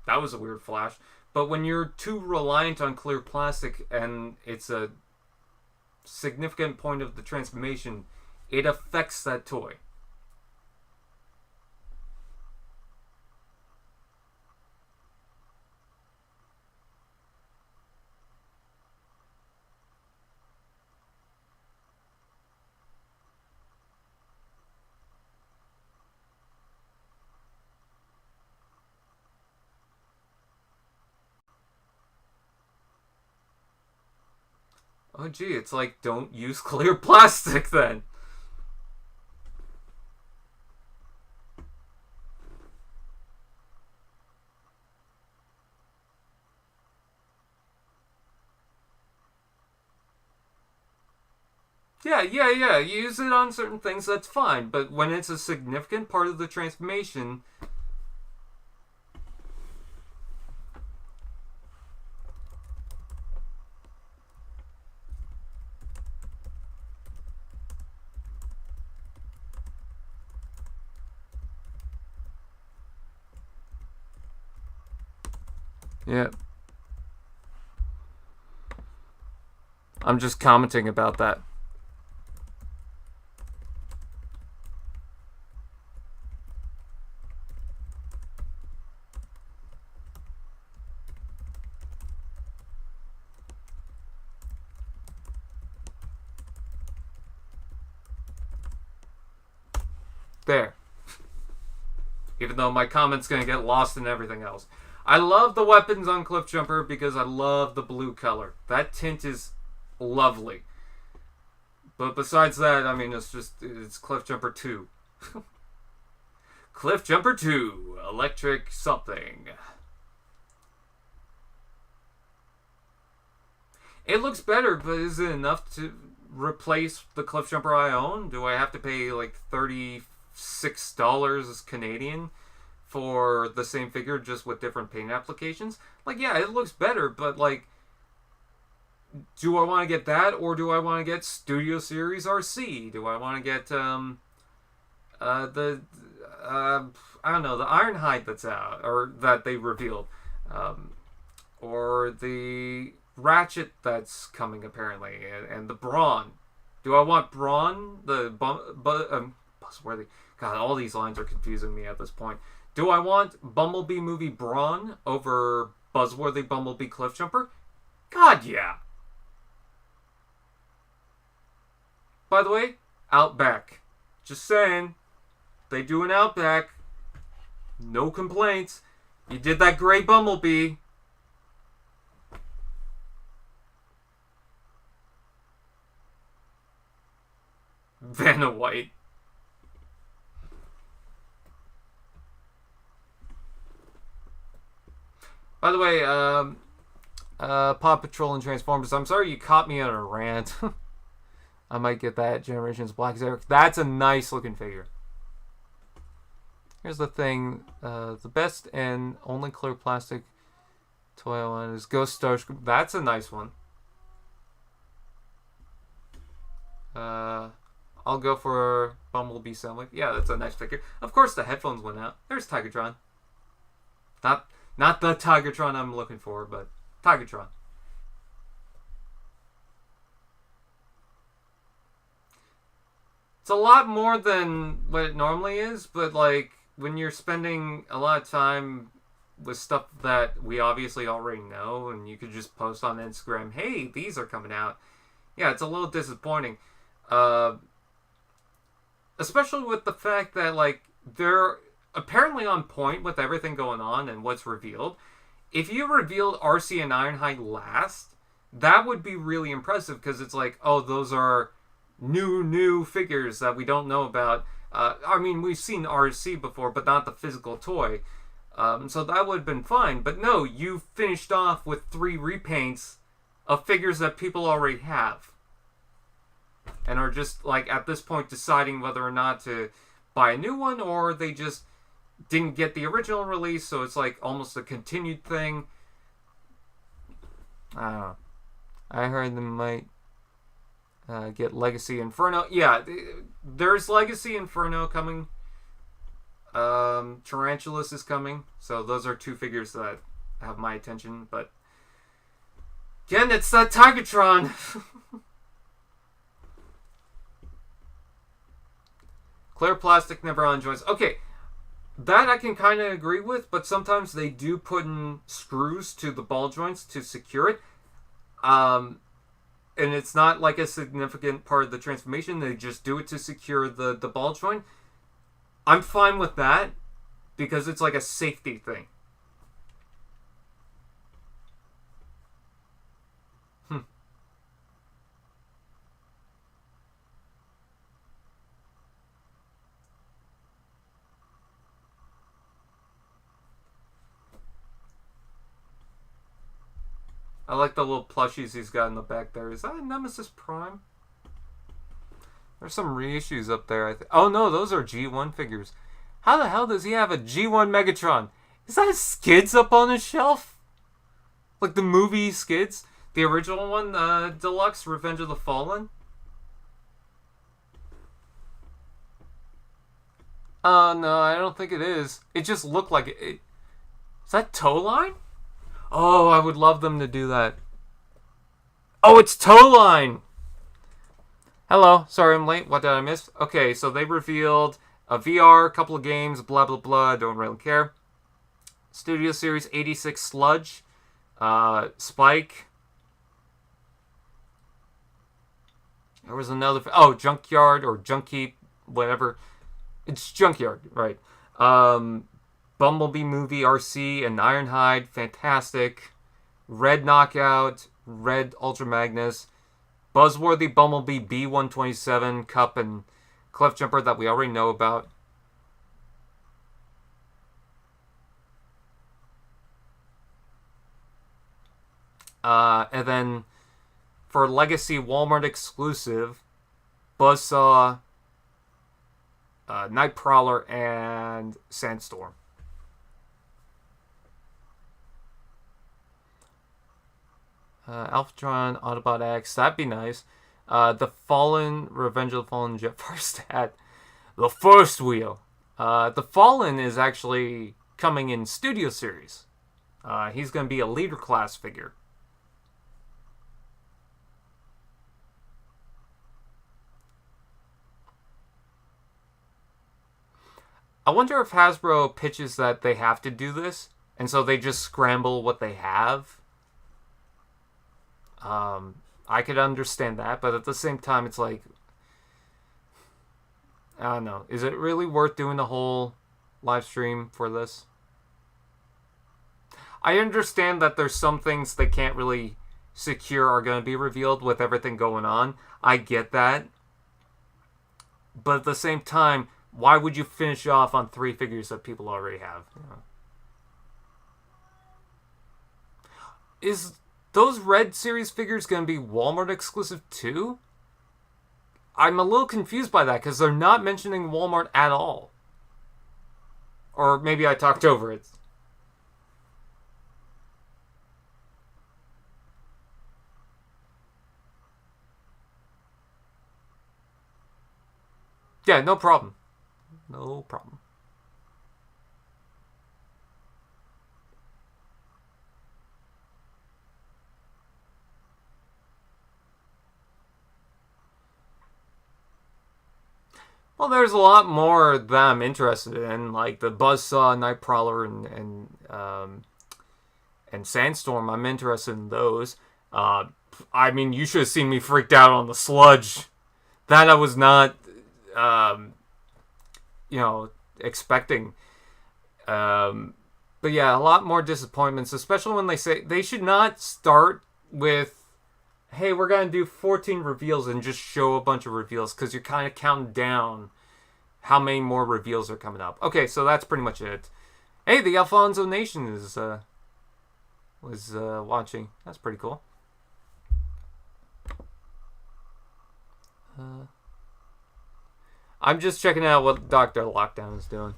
that was a weird flash. But when you're too reliant on clear plastic and it's a significant point of the transformation, it affects that toy. Oh gee, it's like, don't use clear plastic then. Yeah. Use it on certain things, that's fine. But when it's a significant part of the transformation... Yeah. I'm just commenting about that. There. Even though my comment's gonna get lost in everything else. I love the weapons on Cliffjumper because I love the blue color. That tint is lovely. But besides that, I mean, it's Cliffjumper 2. Cliffjumper 2, electric something. It looks better, but is it enough to replace the Cliffjumper I own? Do I have to pay like $36 Canadian for the same figure just with different paint applications. Like, yeah, it looks better, but like, do I want to get that, or do I want to get Studio Series RC? Do I want to get I don't know, the Ironhide that's out, or that they revealed, or the Ratchet that's coming apparently, and the Brawn. Do I want Brawn, the Buzzworthy? God, all these lines are confusing me at this point. Do I want Bumblebee movie Brawn over Buzzworthy Bumblebee Cliffjumper? God, yeah. By the way, Outback. Just saying. They do an Outback. No complaints. You did that great Bumblebee. Vanna White. By the way, Paw Patrol and Transformers, I'm sorry you caught me on a rant. I might get that Generations Black Zerg. That's a nice looking figure. Here's the thing. The best and only clear plastic toy I want is Ghost Starscream. That's a nice one. I'll go for Bumblebee Soundwave. Yeah, that's a nice figure. Of course the headphones went out. There's Tigertron. Not the Tigertron I'm looking for, but Tigertron. It's a lot more than what it normally is, but like when you're spending a lot of time with stuff that we obviously already know, and you could just post on Instagram, hey, these are coming out. Yeah, it's a little disappointing. Especially with the fact that like they're apparently on point with everything going on and what's revealed. If you revealed RC and Ironhide last, that would be really impressive, because it's like, oh, those are new figures that we don't know about. I mean, we've seen RC before, but not the physical toy. So that would have been fine. But no, you finished off with 3 repaints of figures that people already have. And are just, like, at this point deciding whether or not to buy a new one, or they just didn't get the original release, so it's like almost a continued thing. I don't know. I heard they might get Legacy Inferno. Yeah, there's Legacy Inferno coming. Tarantulas is coming. So those are 2 figures that have my attention. But again, it's that Tigertron. Clear plastic, never on joints. Okay, that I can kind of agree with, but sometimes they do put in screws to the ball joints to secure it. And it's not like a significant part of the transformation. They just do it to secure the ball joint. I'm fine with that, because it's like a safety thing. I like the little plushies he's got in the back there. Is that a Nemesis Prime? There's some reissues up there, I think. Oh no, those are G1 figures. How the hell does he have a G1 Megatron? Is that Skids up on his shelf? Like the movie Skids? The original one, Deluxe, Revenge of the Fallen? No, I don't think it is. It just looked like it. Is that Toe Line? Oh, I would love them to do that. Oh, it's Toe Line! Hello, sorry I'm late. What did I miss? Okay, so they revealed a VR, a couple of games, blah, blah, blah. Don't really care. Studio Series 86 Sludge. Spike. There was another... Oh, Junkyard or Junkie, whatever. It's Junkyard, right. Bumblebee movie, RC, and Ironhide, fantastic. Red Knockout, Red Ultra Magnus, Buzzworthy Bumblebee B127 Cup and Cliffjumper that we already know about. And then for Legacy Walmart exclusive, Buzzsaw, Nightprowler, and Sandstorm. Alphatron, Autobot X, that'd be nice. The Fallen, Revenge of the Fallen Jetfire stat. The first wheel. The Fallen is actually coming in Studio Series. He's going to be a leader class figure. I wonder if Hasbro pitches that they have to do this, and so they just scramble what they have. I could understand that, but at the same time, it's like, I don't know. Is it really worth doing the whole live stream for this? I understand that there's some things they can't really secure are going to be revealed with everything going on. I get that. But at the same time, why would you finish off on 3 figures that people already have? You know? Is those Red Series figures going to be Walmart exclusive too? I'm a little confused by that because they're not mentioning Walmart at all. Or maybe I talked over it. Yeah, no problem. No problem. Well, there's a lot more that I'm interested in, like the Buzzsaw, Nightcrawler, and Sandstorm. I'm interested in those. I mean, you should have seen me freaked out on the Sludge. That I was not, expecting. But yeah, a lot more disappointments, especially when they say they should not start with, hey, we're going to do 14 reveals and just show a bunch of reveals, because you're kind of counting down how many more reveals are coming up. Okay, so that's pretty much it. Hey, the Alfonso Nation was watching. That's pretty cool. I'm just checking out what Dr. Lockdown is doing.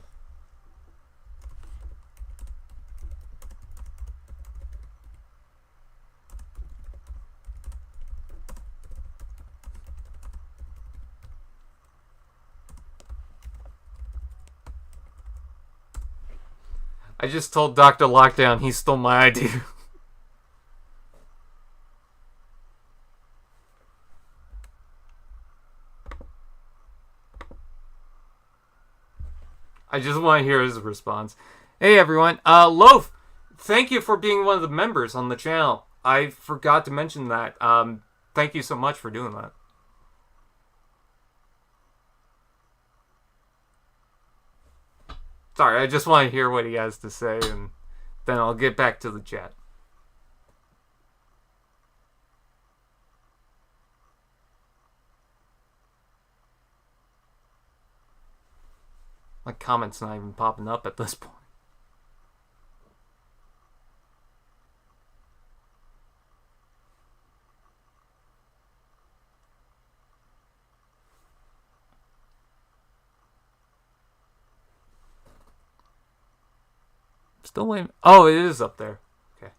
I just told Dr. Lockdown he stole my idea. I just want to hear his response. Hey everyone, Loaf, thank you for being one of the members on the channel. I forgot to mention that. Thank you so much for doing that. Sorry, I just want to hear what he has to say, and then I'll get back to the chat. My comment's not even popping up at this point. Still waiting. Oh, it is up there. Okay.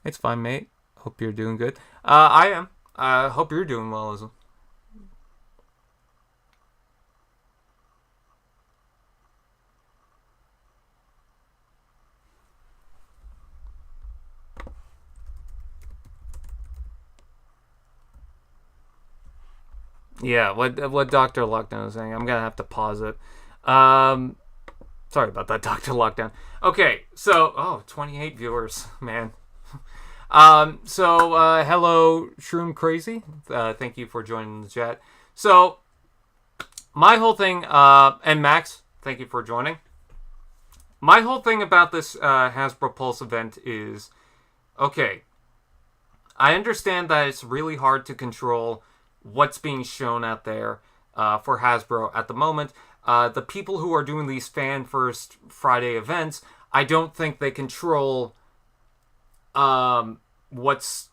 It's fine, mate. Hope you're doing good. I am. I hope you're doing well as well. Yeah, what Dr. Lockdown is saying. I'm going to have to pause it. Sorry about that, Dr. Lockdown. Okay, so, 28 viewers, man. Hello, Shroom Crazy. Thank you for joining the chat. So, my whole thing, and Max, thank you for joining. My whole thing about this Hasbro Pulse event is, okay, I understand that it's really hard to control what's being shown out there for Hasbro at the moment. The people who are doing these Fan First Friday events, I don't think they control what's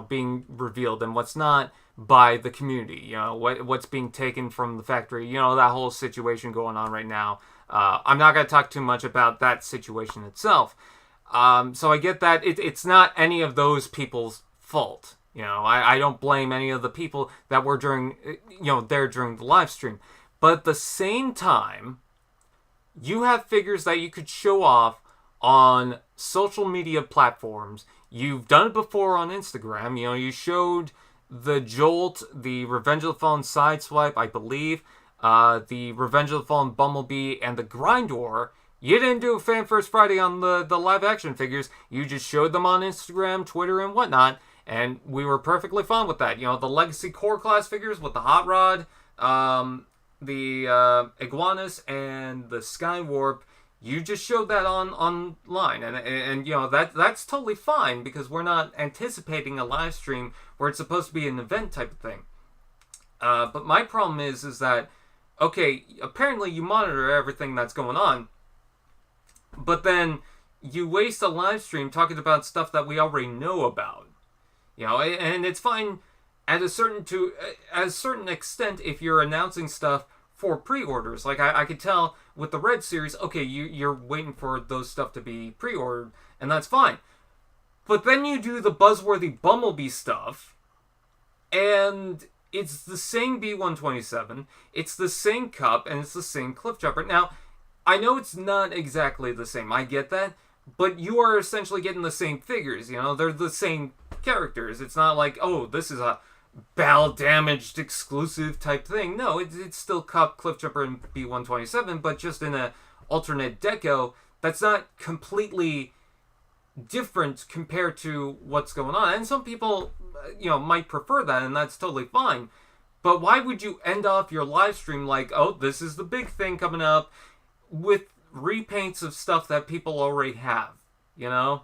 being revealed and what's not. by the community. You know, what's being taken from the factory. You know, that whole situation going on right now. I'm not going to talk too much about that situation itself. So I get that it's not any of those people's fault. You know, I don't blame any of the people that were there during the live stream. But at the same time, you have figures that you could show off on social media platforms. You've done it before on Instagram. You know, you showed the Jolt, the Revenge of the Fallen Sideswipe, I believe, the Revenge of the Fallen Bumblebee, and the Grindor. You didn't do a Fan First Friday on the live action figures. You just showed them on Instagram, Twitter, and whatnot. And we were perfectly fine with that. You know, the Legacy Core Class figures with the Hot Rod, the Iguanus, and the Skywarp, you just showed that online. And you know, that's totally fine because we're not anticipating a live stream where it's supposed to be an event type of thing. But my problem is that, okay, apparently you monitor everything that's going on, but then you waste a live stream talking about stuff that we already know about. You know, and it's fine at a certain extent if you're announcing stuff for pre-orders. Like I could tell with the Red Series, okay, you're waiting for those stuff to be pre-ordered, and that's fine. But then you do the buzzworthy Bumblebee stuff, and it's the same B-127, it's the same cup, and it's the same Cliffjumper. Now, I know it's not exactly the same, I get that, but you are essentially getting the same figures, you know, they're the same characters. It's not like, oh, this is a battle-damaged exclusive type thing. No, it's still Cup, Cliffjumper, and B-127, but just in a alternate deco that's not completely different compared to what's going on. And some people, you know, might prefer that, and that's totally fine. But why would you end off your live stream like, oh, this is the big thing coming up, with repaints of stuff that people already have, you know?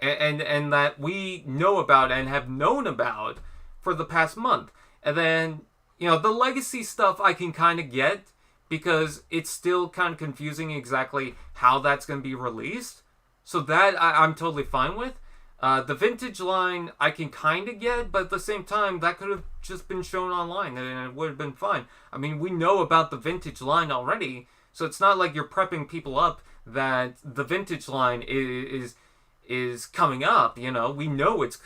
And that we know about and have known about for the past month. And then, you know, the legacy stuff I can kind of get because it's still kind of confusing exactly how that's going to be released. So that I'm totally fine with. The vintage line I can kind of get, but at the same time, that could have just been shown online and it would have been fine. I mean, we know about the vintage line already, so it's not like you're prepping people up that the vintage line is coming up. You know, we know it's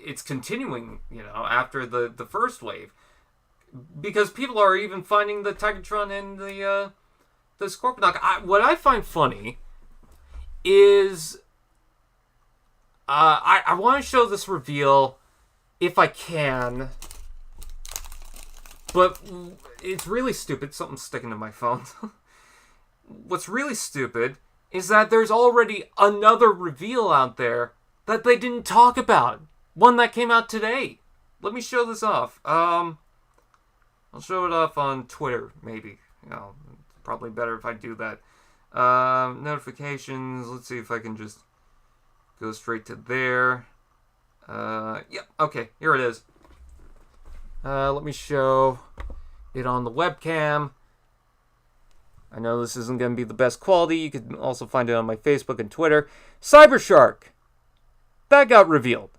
it's continuing, you know, after the first wave, because people are even finding the Tigertron and the Scorponok. What I find funny is I want to show this reveal if I can, but it's really stupid. Something's sticking to my phone. What's really stupid is that there's already another reveal out there that they didn't talk about. One that came out today. Let me show this off. I'll show it off on Twitter, maybe. You know, probably better if I do that. Notifications. Let's see if I can just go straight to there. Yep. Okay, here it is. Let me show it on the webcam. I know this isn't going to be the best quality. You can also find it on my Facebook and Twitter. Cybershark. That got revealed.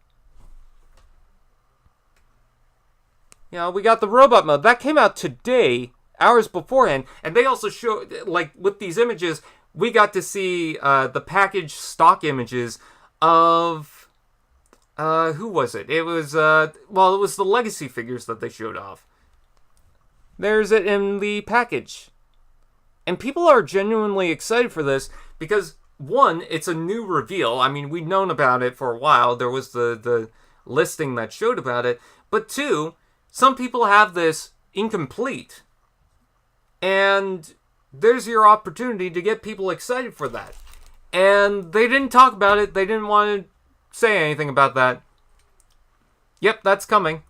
You know, we got the robot mode. That came out today, hours beforehand. And they also show, like, with these images, we got to see the packaged stock images of... who was it? It was, it was the Legacy figures that they showed off. There's it in the package. And people are genuinely excited for this because, one, it's a new reveal. I mean, we've known about it for a while. There was the listing that showed about it. But two, some people have this incomplete. And there's your opportunity to get people excited for that. And they didn't talk about it. They didn't want to say anything about that. Yep, that's coming.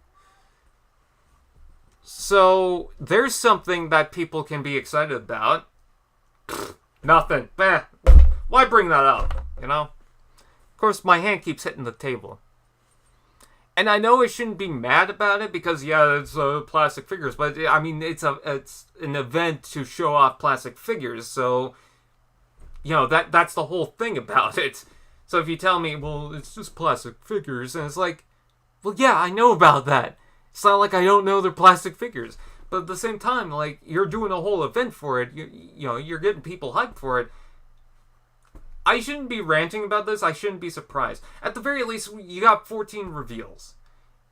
So, there's something that people can be excited about. Nothing. Why bring that up, you know? Of course, my hand keeps hitting the table. And I know I shouldn't be mad about it because, yeah, it's plastic figures. But, I mean, it's an event to show off plastic figures. So, you know, that's the whole thing about it. So if you tell me, well, it's just plastic figures, and it's like, Well, yeah, I know about that. It's not like I don't know they're plastic figures. But at the same time, like, you're doing a whole event for it. You know, you're getting people hyped for it. I shouldn't be ranting about this. I shouldn't be surprised. At the very least, you got 14 reveals.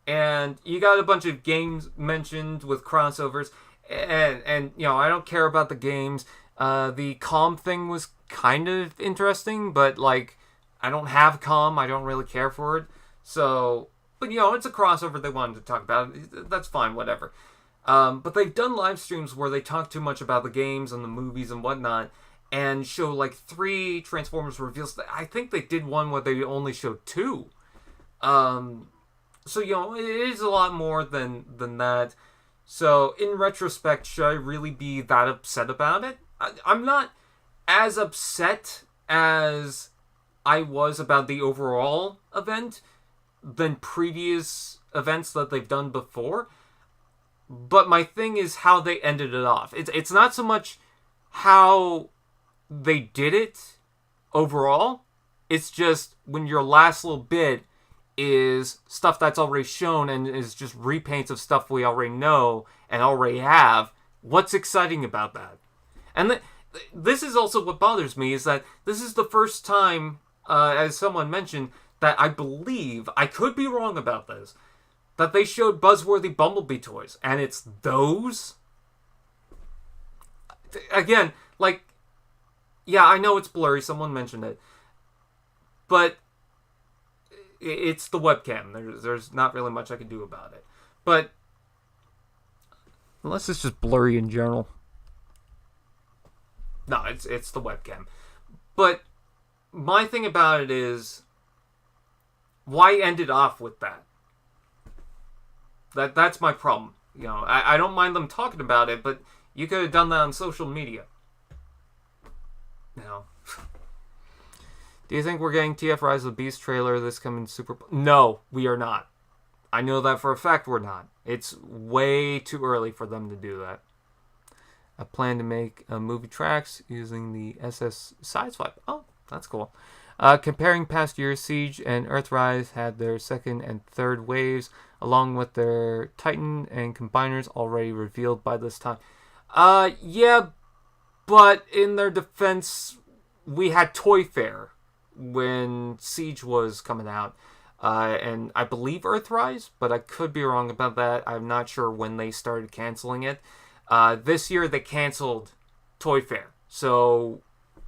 And you got a bunch of games mentioned with crossovers. And you know, I don't care about the games. The calm thing was kind of interesting, but, like, I don't have calm. I don't really care for it. So, but, you know, it's a crossover they wanted to talk about. That's fine, whatever. But they've done live streams where they talk too much about the games and the movies and whatnot, and show, like, 3 Transformers reveals. I think they did one where they only showed 2. So, you know, it is a lot more than that. So, in retrospect, should I really be that upset about it? I'm not as upset as I was about the overall event than previous events that they've done before. But my thing is how they ended it off. It's not so much how they did it overall. It's just when your last little bit is stuff that's already shown and is just repaints of stuff we already know and already have. What's exciting about that? And this is also what bothers me, is that this is the first time, as someone mentioned, that I believe, I could be wrong about this, that they showed buzzworthy Bumblebee toys. And it's those? Again, like, yeah, I know it's blurry, someone mentioned it. But it's the webcam. There's not really much I can do about it. But unless it's just blurry in general. No, it's the webcam. But my thing about it is, why end it off with that? That's my problem. You know, I don't mind them talking about it, but you could have done that on social media. You know. Do you think we're getting TF Rise of the Beast trailer this coming Super... No, we are not. I know that for a fact we're not. It's way too early for them to do that. I plan to make movie tracks using the SS Sideswipe. Oh, that's cool. Comparing past years, Siege and Earthrise had their second and third waves, along with their Titan and Combiners already revealed by this time. Yeah, but in their defense, we had Toy Fair when Siege was coming out. And I believe Earthrise, but I could be wrong about that. I'm not sure when they started canceling it. This year they canceled Toy Fair. So,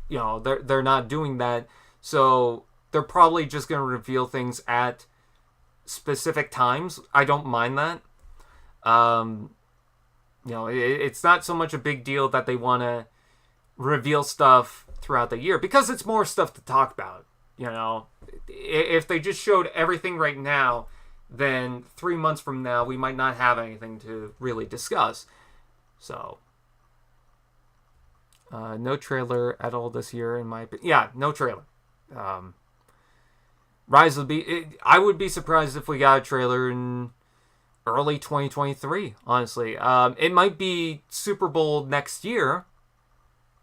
you know, they're not doing that. So they're probably just going to reveal things at specific times. I don't mind that. You know, it's not so much a big deal that they want to reveal stuff throughout the year, because it's more stuff to talk about. You know, if they just showed everything right now, then 3 months from now we might not have anything to really discuss. So, no trailer at all this year, in my opinion. Yeah, no trailer. Rise of the Beast. I would be surprised if we got a trailer in early 2023, honestly. It might be Super Bowl next year,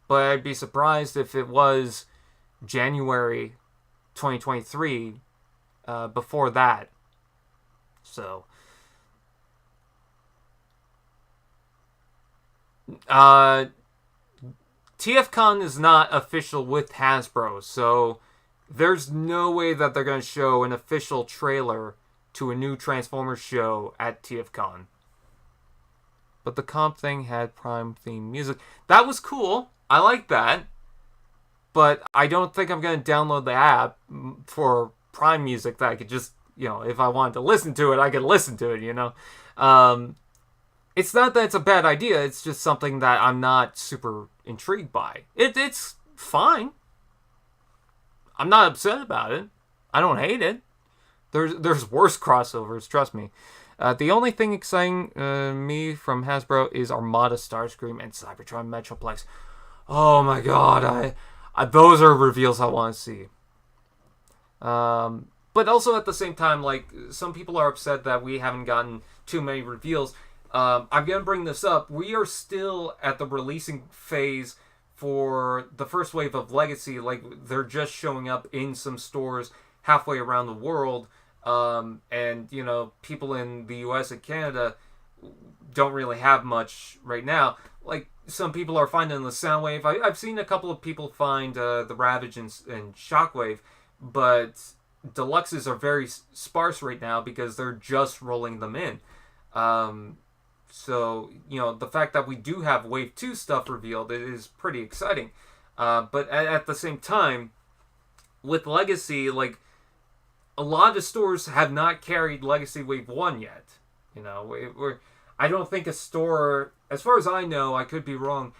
but I'd be surprised if it was January 2023 before that. So, TFCon is not official with Hasbro, so there's no way that they're going to show an official trailer to a new Transformers show at TFCon. But the comp thing had Prime theme music. That was cool. I like that. But I don't think I'm going to download the app for Prime music that I could just, you know, if I wanted to listen to it, I could listen to it, you know. It's not that it's a bad idea. It's just something that I'm not super intrigued by. It's fine. I'm not upset about it. I don't hate it. There's worse crossovers, trust me. The only thing exciting me from Hasbro is Armada Starscream and Cybertron Metroplex. Oh my god, those are reveals I want to see. But also at the same time, like, some people are upset that we haven't gotten too many reveals. I'm going to bring this up. We are still at the releasing phase for the first wave of Legacy. Like, they're just showing up in some stores halfway around the world. And, you know, people in the US and Canada don't really have much right now. Like, some people are finding the Soundwave. I've seen a couple of people find the Ravage and Shockwave, but Deluxes are very sparse right now because they're just rolling them in. So, you know, the fact that we do have Wave 2 stuff revealed is pretty exciting. But at the same time, with Legacy, like, a lot of stores have not carried Legacy Wave 1 yet. You know, I don't think a store, as far as I know, I could be wrong,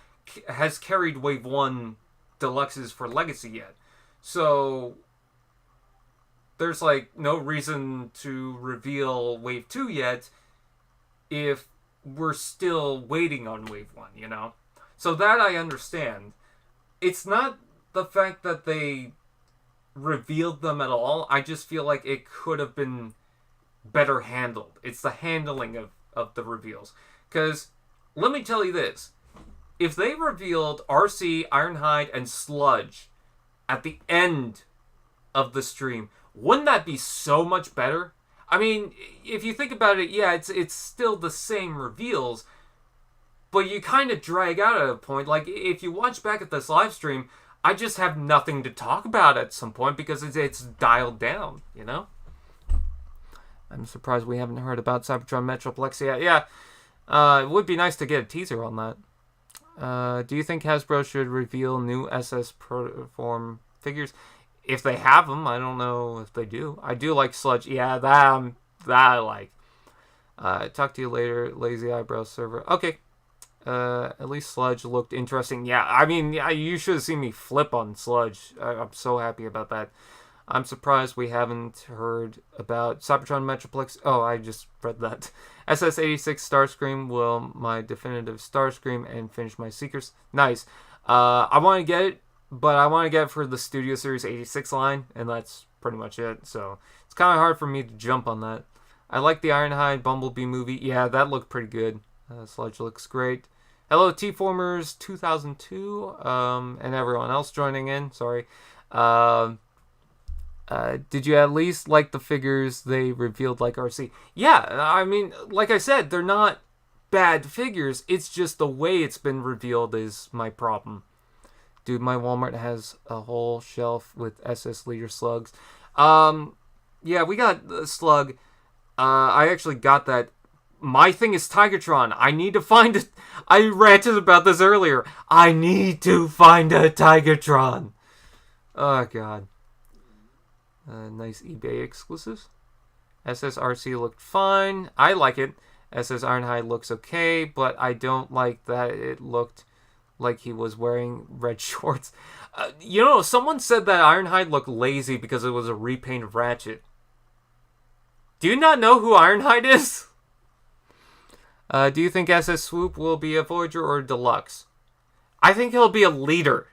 has carried Wave 1 Deluxes for Legacy yet. So, there's, like, no reason to reveal Wave 2 yet if we're still waiting on Wave 1, you know? So that I understand. It's not the fact that they revealed them at all. I just feel like it could have been better handled. It's the handling of the reveals. Because, let me tell you this. If they revealed RC, Ironhide, and Sludge at the end of the stream, wouldn't that be so much better? I mean, if you think about it, yeah, it's still the same reveals, but you kind of drag out at a point. Like, if you watch back at this live stream, I just have nothing to talk about at some point because it's dialed down, you know? I'm surprised we haven't heard about Cybertron Metroplex yet. Yeah, it would be nice to get a teaser on that. Do you think Hasbro should reveal new SS Protoform figures? If they have them, I don't know if they do. I do like Sludge. Yeah, that I like. Talk to you later, Lazy Eyebrow Server. Okay. At least Sludge looked interesting. Yeah, I mean, you should have seen me flip on Sludge. I'm so happy about that. I'm surprised we haven't heard about Cybertron Metroplex. Oh, I just read that. SS86 Starscream will my definitive Starscream and finish my Seekers. Nice. I want to get it, but I want to get it for the Studio Series 86 line, and that's pretty much it. So it's kind of hard for me to jump on that. I like the Ironhide Bumblebee movie. Yeah, that looked pretty good. Sludge looks great. Hello, T-Formers 2002, and everyone else joining in. Sorry. Did you at least like the figures they revealed like RC? Yeah, I mean, like I said, they're not bad figures. It's just the way it's been revealed is my problem. Dude, my Walmart has a whole shelf with SS Leader slugs. Yeah, we got the slug. I actually got that. My thing is Tigertron. I need to find it. I ranted about this earlier. I need to find a Tigertron. Oh, God. Nice eBay exclusives. SSRC looked fine. I like it. SS Ironhide looks okay, but I don't like that it looked like he was wearing red shorts. You know, someone said that Ironhide looked lazy because it was a repaint of Ratchet. Do you not know who Ironhide is? Do you think SS Swoop will be a Voyager or a Deluxe? I think he'll be a leader.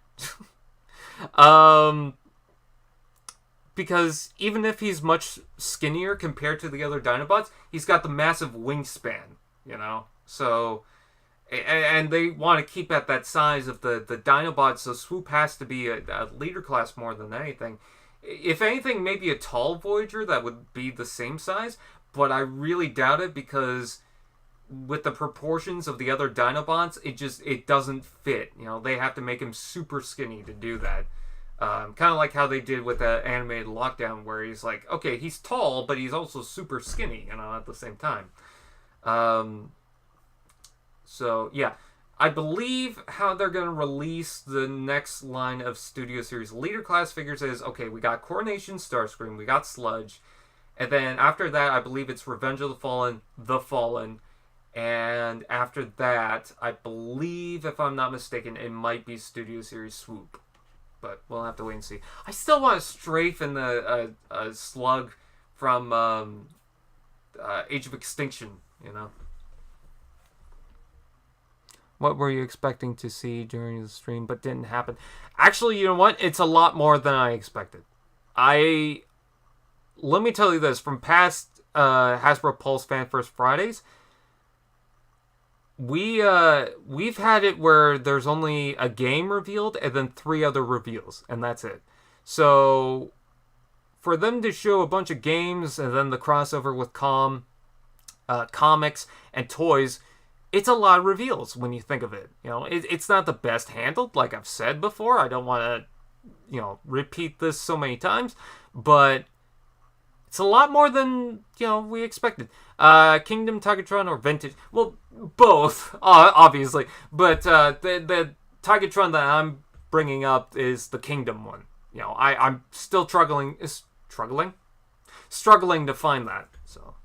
Because even if he's much skinnier compared to the other Dinobots, he's got the massive wingspan, you know? So, and they want to keep at that size of the Dinobots, so Swoop has to be a leader class more than anything. If anything, maybe a tall Voyager that would be the same size, but I really doubt it because with the proportions of the other Dinobots, it doesn't fit. You know, they have to make him super skinny to do that. Kind of like how they did with the animated Lockdown, where he's like, okay, he's tall, but he's also super skinny, you know, at the same time. So, yeah. I believe how they're going to release the next line of Studio Series Leader Class figures is, okay, we got Coronation Starscream, we got Sludge, and then after that, I believe it's Revenge of the Fallen, and after that, I believe, if I'm not mistaken, it might be Studio Series Swoop. But we'll have to wait and see. I still want to strafe in the slug from Age of Extinction, you know. What were you expecting to see during the stream but didn't happen? Actually, you know what? It's a lot more than I expected. Let me tell you this. From past Hasbro Pulse Fan First Fridays, we've had it where there's only a game revealed and then 3 other reveals, and that's it. So for them to show a bunch of games and then the crossover with comics and toys, it's a lot of reveals when you think of it. You know, it's not the best handled, like I've said before. I don't want to, you know, repeat this so many times, but it's a lot more than, you know, we expected. Kingdom, Tigertron, or Vintage? Well, both, obviously. But the Tigertron that I'm bringing up is the Kingdom one. You know, I'm still struggling to find that. So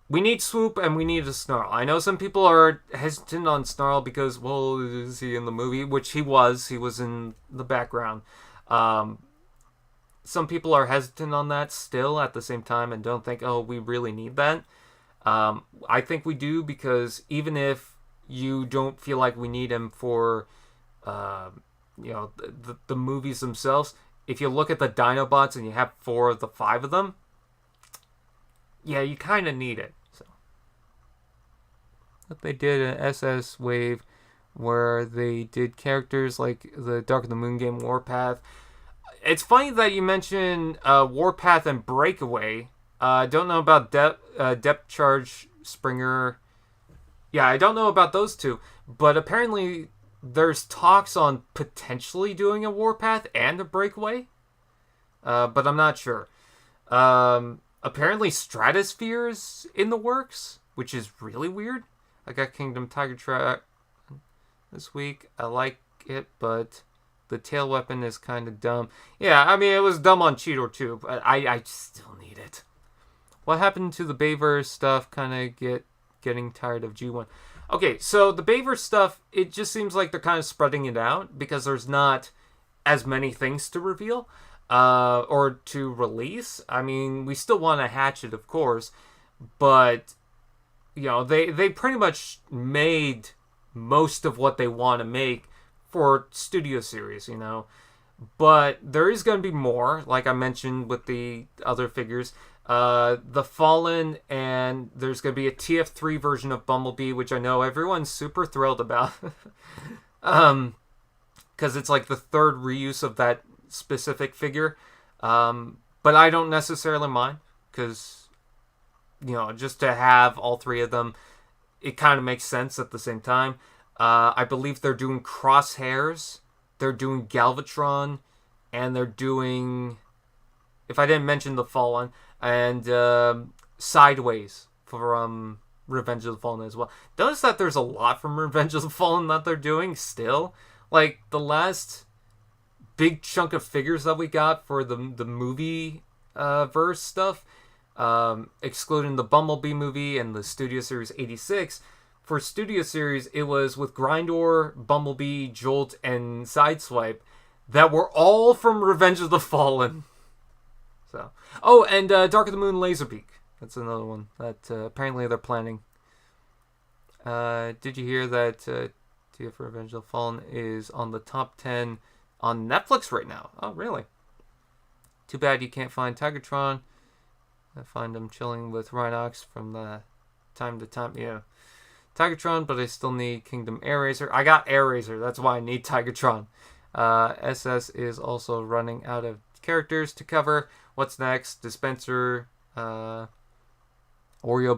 we need Swoop and we need a Snarl. I know some people are hesitant on Snarl because, well, is he in the movie? Which he was. He was in the background. Some people are hesitant on that still at the same time and don't think, oh, we really need that. I think we do, because even if you don't feel like we need him for, you know, the movies themselves, if you look at the Dinobots and you have 4 of the 5 of them, yeah, you kind of need it. So, but they did an SS wave where they did characters like the Dark of the Moon game Warpath. It's funny that you mentioned Warpath and Breakaway. I don't know about Depth Charge Springer. Yeah, I don't know about those two, but apparently there's talks on potentially doing a Warpath and a Breakaway, but I'm not sure. Apparently Stratosphere's in the works, which is really weird. I got Kingdom Tigertron this week. I like it, but the tail weapon is kind of dumb. Yeah, I mean, it was dumb on Cheetor too, but I still need it. What happened to the Bayverse stuff? Kind of getting tired of G1. Okay, so the Bayverse stuff, it just seems like they're kind of spreading it out because there's not as many things to reveal or to release. I mean, we still want a Hatchet, of course, but you know, they pretty much made most of what they want to make for Studio Series, you know. But there is going to be more, like I mentioned with the other figures. The Fallen, and there's going to be a TF3 version of Bumblebee, which I know everyone's super thrilled about. Because it's like the 3rd reuse of that specific figure. But I don't necessarily mind, because, you know, just to have all 3 of them, it kind of makes sense at the same time. I believe they're doing Crosshairs, they're doing Galvatron, and they're doing, if I didn't mention the Fallen, and Sideways from Revenge of the Fallen as well. Notice that there's a lot from Revenge of the Fallen that they're doing still. Like, the last big chunk of figures that we got for the movie verse stuff, excluding the Bumblebee movie and the Studio Series 86, for Studio Series, it was with Grindor, Bumblebee, Jolt, and Sideswipe that were all from Revenge of the Fallen. So, oh, and Dark of the Moon Laserbeak. That's another one that apparently they're planning. Did you hear that TF Revenge of the Fallen is on the top 10 on Netflix right now? Oh, really? Too bad you can't find Tigertron. I find him chilling with Rhinox from the time to time. Yeah. Tigertron, but I still need Kingdom Air Razor. I got Air Razor, that's why I need Tigertron. SS is also running out of characters to cover. What's next? Dispenser, Oreo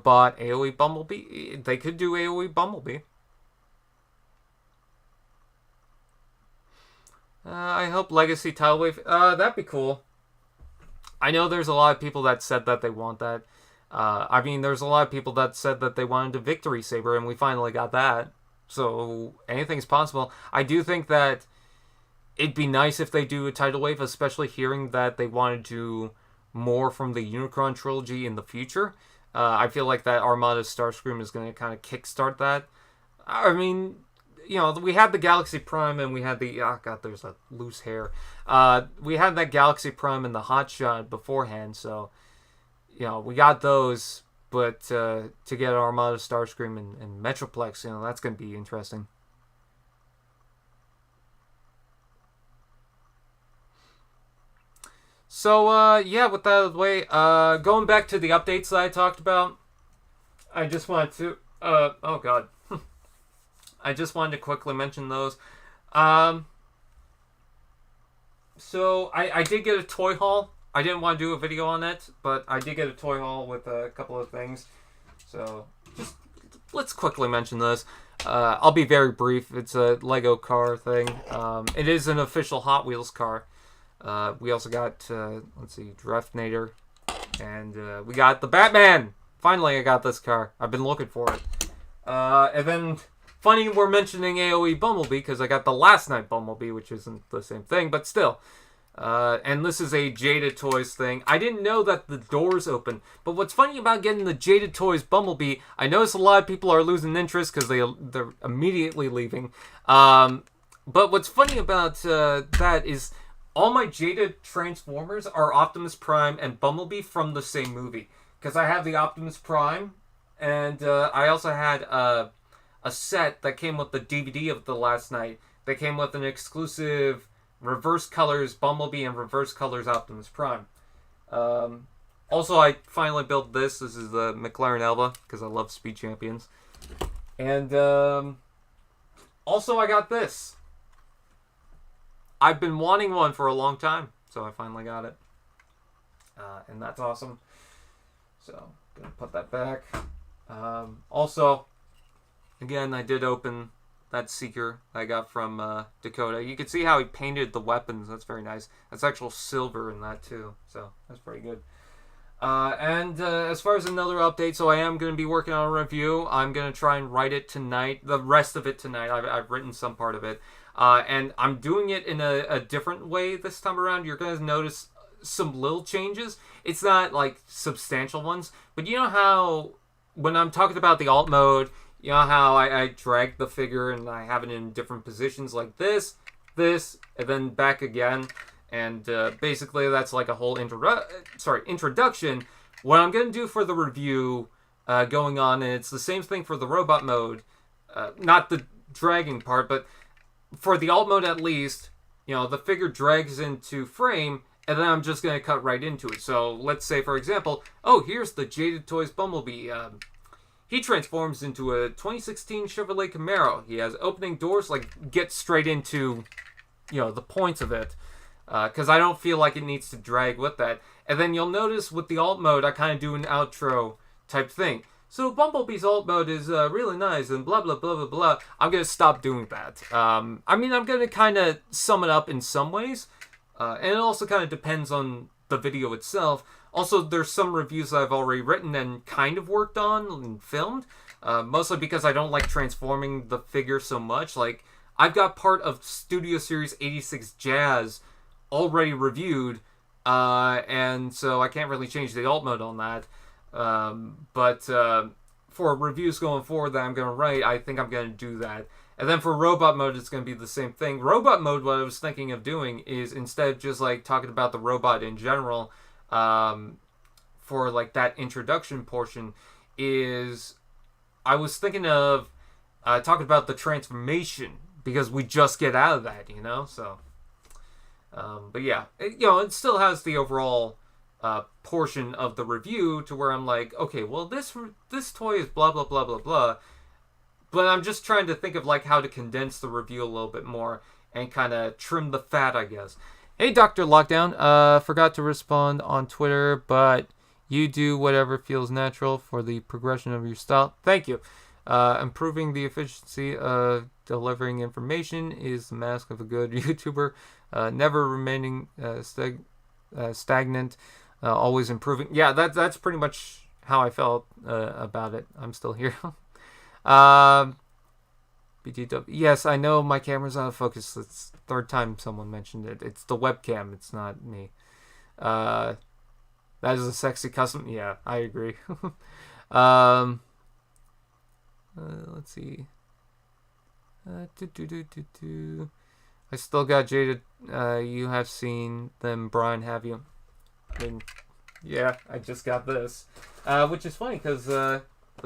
Bot, AoE Bumblebee. They could do AoE Bumblebee. I hope Legacy Tidal Wave. That'd be cool. I know there's a lot of people that said that they want that. I mean, there's a lot of people that said that they wanted a Victory Saber, and we finally got that. So, anything's possible. I do think that it'd be nice if they do a Tidal Wave, especially hearing that they want to do more from the Unicron trilogy in the future. I feel like that Armada Starscream is going to kind of kickstart that. I mean, you know, we had the Galaxy Prime and we had the... Oh, God, there's a loose hair. We had that Galaxy Prime and the Hotshot beforehand, so... You know, we got those, but to get Armada Starscream and Metroplex, you know, that's going to be interesting. So, yeah, with that out of the way, going back to the updates that I talked about, I just wanted to, oh God, I just wanted to quickly mention those. So I did get a toy haul. I didn't want to do a video on it, but I did get a toy haul with a couple of things. So just let's quickly mention this. I'll be very brief. It's a Lego car thing. It is an official Hot Wheels car. We also got, let's see, Draftnator. And we got the Batman! Finally, I got this car. I've been looking for it. And then, funny we're mentioning AOE Bumblebee, because I got the Last Night Bumblebee, which isn't the same thing, but still. And this is a Jaded Toys thing. I didn't know that the doors open. But what's funny about getting the Jaded Toys Bumblebee, I notice a lot of people are losing interest because they're immediately leaving. But what's funny about that is all my Jaded Transformers are Optimus Prime and Bumblebee from the same movie. Because I have the Optimus Prime, and I also had a set that came with the DVD of The Last Night. They came with an exclusive Reverse Colors Bumblebee and Reverse Colors Optimus Prime. Also, I finally built this. This is the McLaren Elba, because I love Speed Champions. And also, I got this. I've been wanting one for a long time, so I finally got it. And that's awesome. So, gonna put that back. Also, again, I did open that Seeker I got from Dakota. You can see how he painted the weapons. That's very nice. That's actual silver in that too, so that's pretty good. And as far as another update, so I am going to be working on a review. I'm going to try and write it tonight, the rest of it tonight. I've written some part of it. And I'm doing it in a different way this time around. You're going to notice some little changes. It's not like substantial ones, but you know how when I'm talking about the alt mode, you know how I drag the figure and I have it in different positions like this, and then back again. And basically that's like a whole introduction. What I'm going to do for the review going on, and it's the same thing for the robot mode, not the dragging part, but for the alt mode at least, you know, the figure drags into frame, and then I'm just going to cut right into it. So let's say, for example, oh, here's the Jaded Toys Bumblebee. He transforms into a 2016 Chevrolet Camaro. He has opening doors, like, get straight into, you know, the points of it. Because I don't feel like it needs to drag with that. And then you'll notice with the alt mode, I kind of do an outro type thing. So Bumblebee's alt mode is really nice and blah, blah, blah, blah, blah. I'm going to stop doing that. I mean, I'm going to kind of sum it up in some ways. And it also kind of depends on the video itself. Also, there's some reviews I've already written and kind of worked on and filmed. Mostly because I don't like transforming the figure so much. Like, I've got part of Studio Series 86 Jazz already reviewed, and so I can't really change the alt mode on that. But for reviews going forward that I'm going to write, I think I'm going to do that. And then for robot mode, it's going to be the same thing. Robot mode, what I was thinking of doing is instead of just like talking about the robot in general, for like that introduction portion, is I was thinking of talking about the transformation, because we just get out of that, you know, so. But yeah, it still has the overall portion of the review to where I'm like, okay, well, this toy is blah, blah, blah, blah, blah. But I'm just trying to think of like how to condense the review a little bit more and kind of trim the fat, I guess. Hey, Dr. Lockdown, forgot to respond on Twitter, but you do whatever feels natural for the progression of your style. Thank you. Improving the efficiency of delivering information is the mask of a good YouTuber. Never remaining stagnant, always improving. Yeah, that's pretty much how I felt about it. I'm still here. BTW. Yes, I know my camera's out of focus. It's the third time someone mentioned it. It's the webcam. It's not me. That is a sexy custom. Yeah, I agree. Let's see. I still got Jaded. You have seen them, Brian, have you? I mean, yeah, I just got this. Which is funny, because the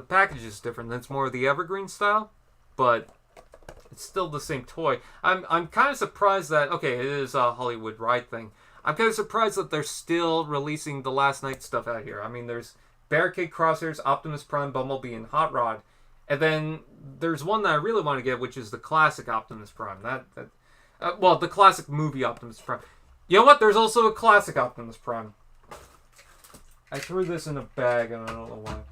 package is different. It's more of the evergreen style, but it's still the same toy. I'm kind of surprised that, okay, it is a Hollywood Ride thing. I'm kind of surprised that they're still releasing the Last Night stuff out here. I mean, there's Barricade Crosshairs, Optimus Prime, Bumblebee, and Hot Rod. And then there's one that I really want to get, which is the classic Optimus Prime. Well, the classic movie Optimus Prime. You know what? There's also a classic Optimus Prime. I threw this in a bag and I don't know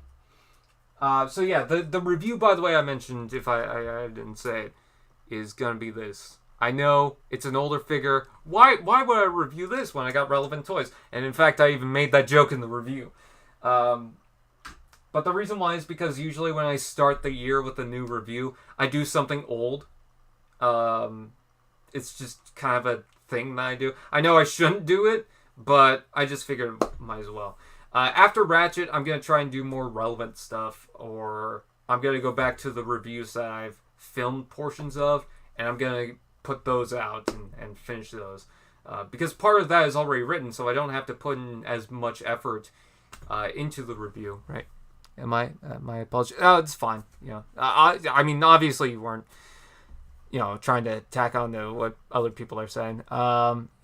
why. So yeah, the review, by the way, I mentioned, if I didn't say it, is gonna be this. I know it's an older figure. Why would I review this when I got relevant toys? And in fact, I even made that joke in the review. But the reason why is because usually when I start the year with a new review, I do something old. It's just kind of a thing that I do. I know I shouldn't do it, but I just figured might as well. After Ratchet, I'm going to try and do more relevant stuff, or I'm going to go back to the reviews that I've filmed portions of, and I'm going to put those out and finish those. Because part of that is already written, so I don't have to put in as much effort into the review. Right. My apologies. Oh, it's fine. You know, I mean, obviously you weren't, you know, trying to tack on to what other people are saying.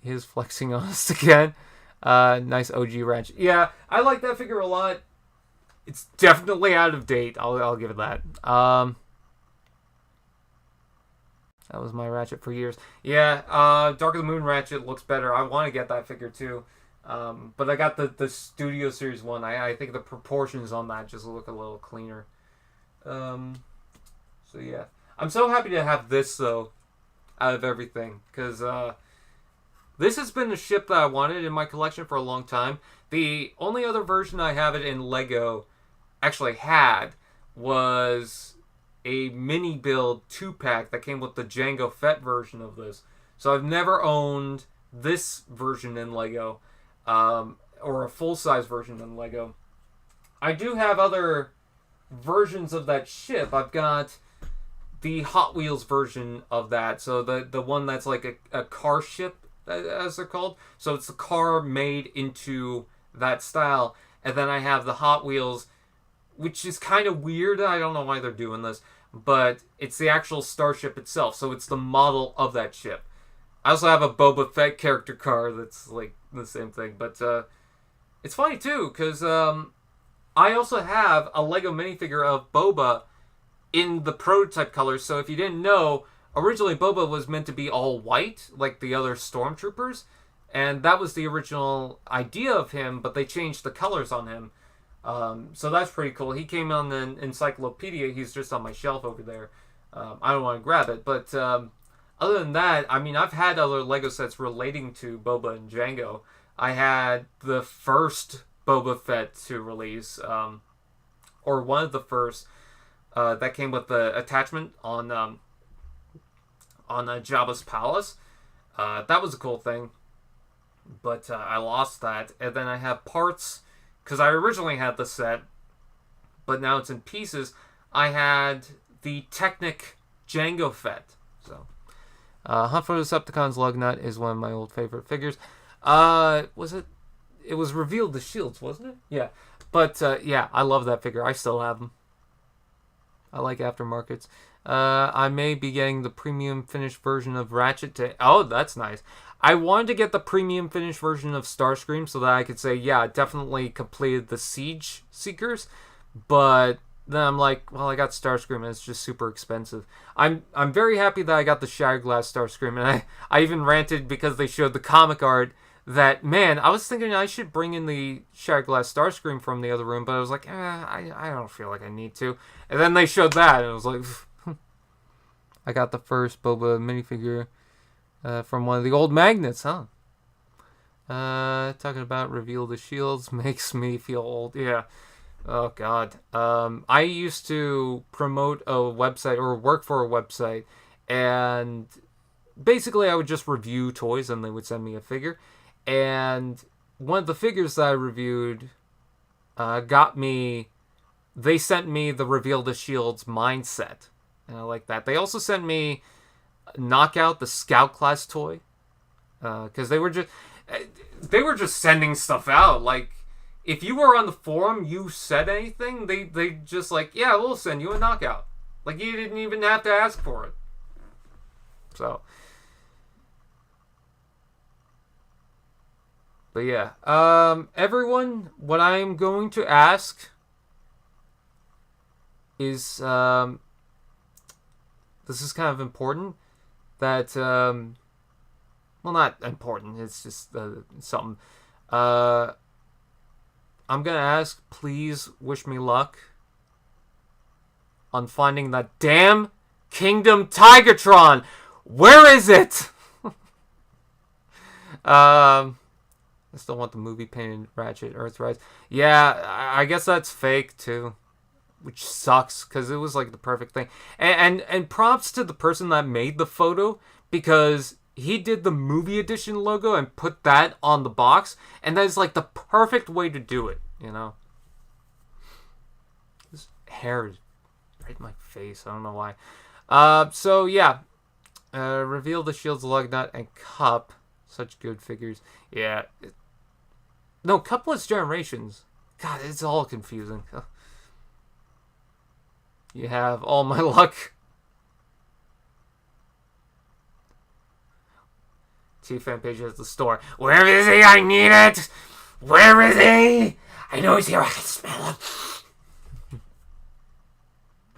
He's flexing on us again. Nice OG Ratchet. Yeah, I like that figure a lot. It's definitely out of date. I'll give it that. That was my Ratchet for years. Yeah, Dark of the Moon Ratchet looks better. I want to get that figure too. But I got the Studio Series one. I think the proportions on that just look a little cleaner. So yeah. I'm so happy to have this, though, out of everything. Because this has been a ship that I wanted in my collection for a long time. The only other version I have it in Lego actually had was a mini build 2-pack that came with the Jango Fett version of this. So I've never owned this version in Lego. Or a full-size version in Lego. I do have other versions of that ship. I've got the Hot Wheels version of that. So the one that's like a car ship, as they're called. So it's the car made into that style. And then I have the Hot Wheels, which is kind of weird. I don't know why they're doing this. But it's the actual starship itself. So it's the model of that ship. I also have a Boba Fett character car that's like the same thing. But it's funny too, because I also have a Lego minifigure of Boba in the prototype colors. So if you didn't know, originally Boba was meant to be all white, like the other stormtroopers. And that was the original idea of him, but they changed the colors on him. So that's pretty cool. He came on the encyclopedia. He's just on my shelf over there. I don't want to grab it, but other than that, I mean, I've had other Lego sets relating to Boba and Jango. I had the first Boba Fett to release, or one of the first, that came with the attachment on Jabba's palace. That was a cool thing, but I lost that. And then I have parts, because I originally had the set, but now it's in pieces. I had the Technic Jango Fett. So, Hunt for the Decepticons Lugnut is one of my old favorite figures. Was it? It was revealed the shields, wasn't it? Yeah. But, yeah, I love that figure. I still have them. I like aftermarkets. I may be getting the premium finished version of Ratchet to... Oh, that's nice. I wanted to get the premium finished version of Starscream so that I could say, yeah, I definitely completed the Siege Seekers. But then I'm like, well, I got Starscream and it's just super expensive. I'm very happy that I got the Shattered Glass Starscream. And I even ranted because they showed the comic art that, man, I was thinking I should bring in the Shattered Glass Starscream from the other room. But I was like, I don't feel like I need to. And then they showed that and I was like... I got the first Boba minifigure from one of the old Magnus, huh? Talking about reveal the shields makes me feel old. Yeah. Oh, God. I used to promote a website or work for a website, and basically I would just review toys and they would send me a figure. And one of the figures that I reviewed they sent me the Reveal the Shields mindset. And I like that. They also sent me Knockout, the Scout class toy, because they were just sending stuff out. Like, if you were on the forum, you said anything, they just like, yeah, we'll send you a Knockout. Like, you didn't even have to ask for it. So, but yeah, everyone, what I'm going to ask is this is kind of important, that Well, not important. It's just something. I'm gonna ask, please wish me luck on finding that damn Kingdom Tigertron. Where is it? I still want the movie painted Ratchet Earthrise. Yeah, I guess that's fake too, which sucks because it was like the perfect thing. And props to the person that made the photo, because he did the movie edition logo and put that on the box, and that is like the perfect way to do it, you know? This hair is right in my face. I don't know why. So yeah. Reveal the shield's lug nut and cup. Such good figures. Yeah. No, Cupless Generations. God, it's all confusing. You have All My Luck. T-Fan page at the store. Where is he? I need it! Where is he? I know he's here. I can smell him.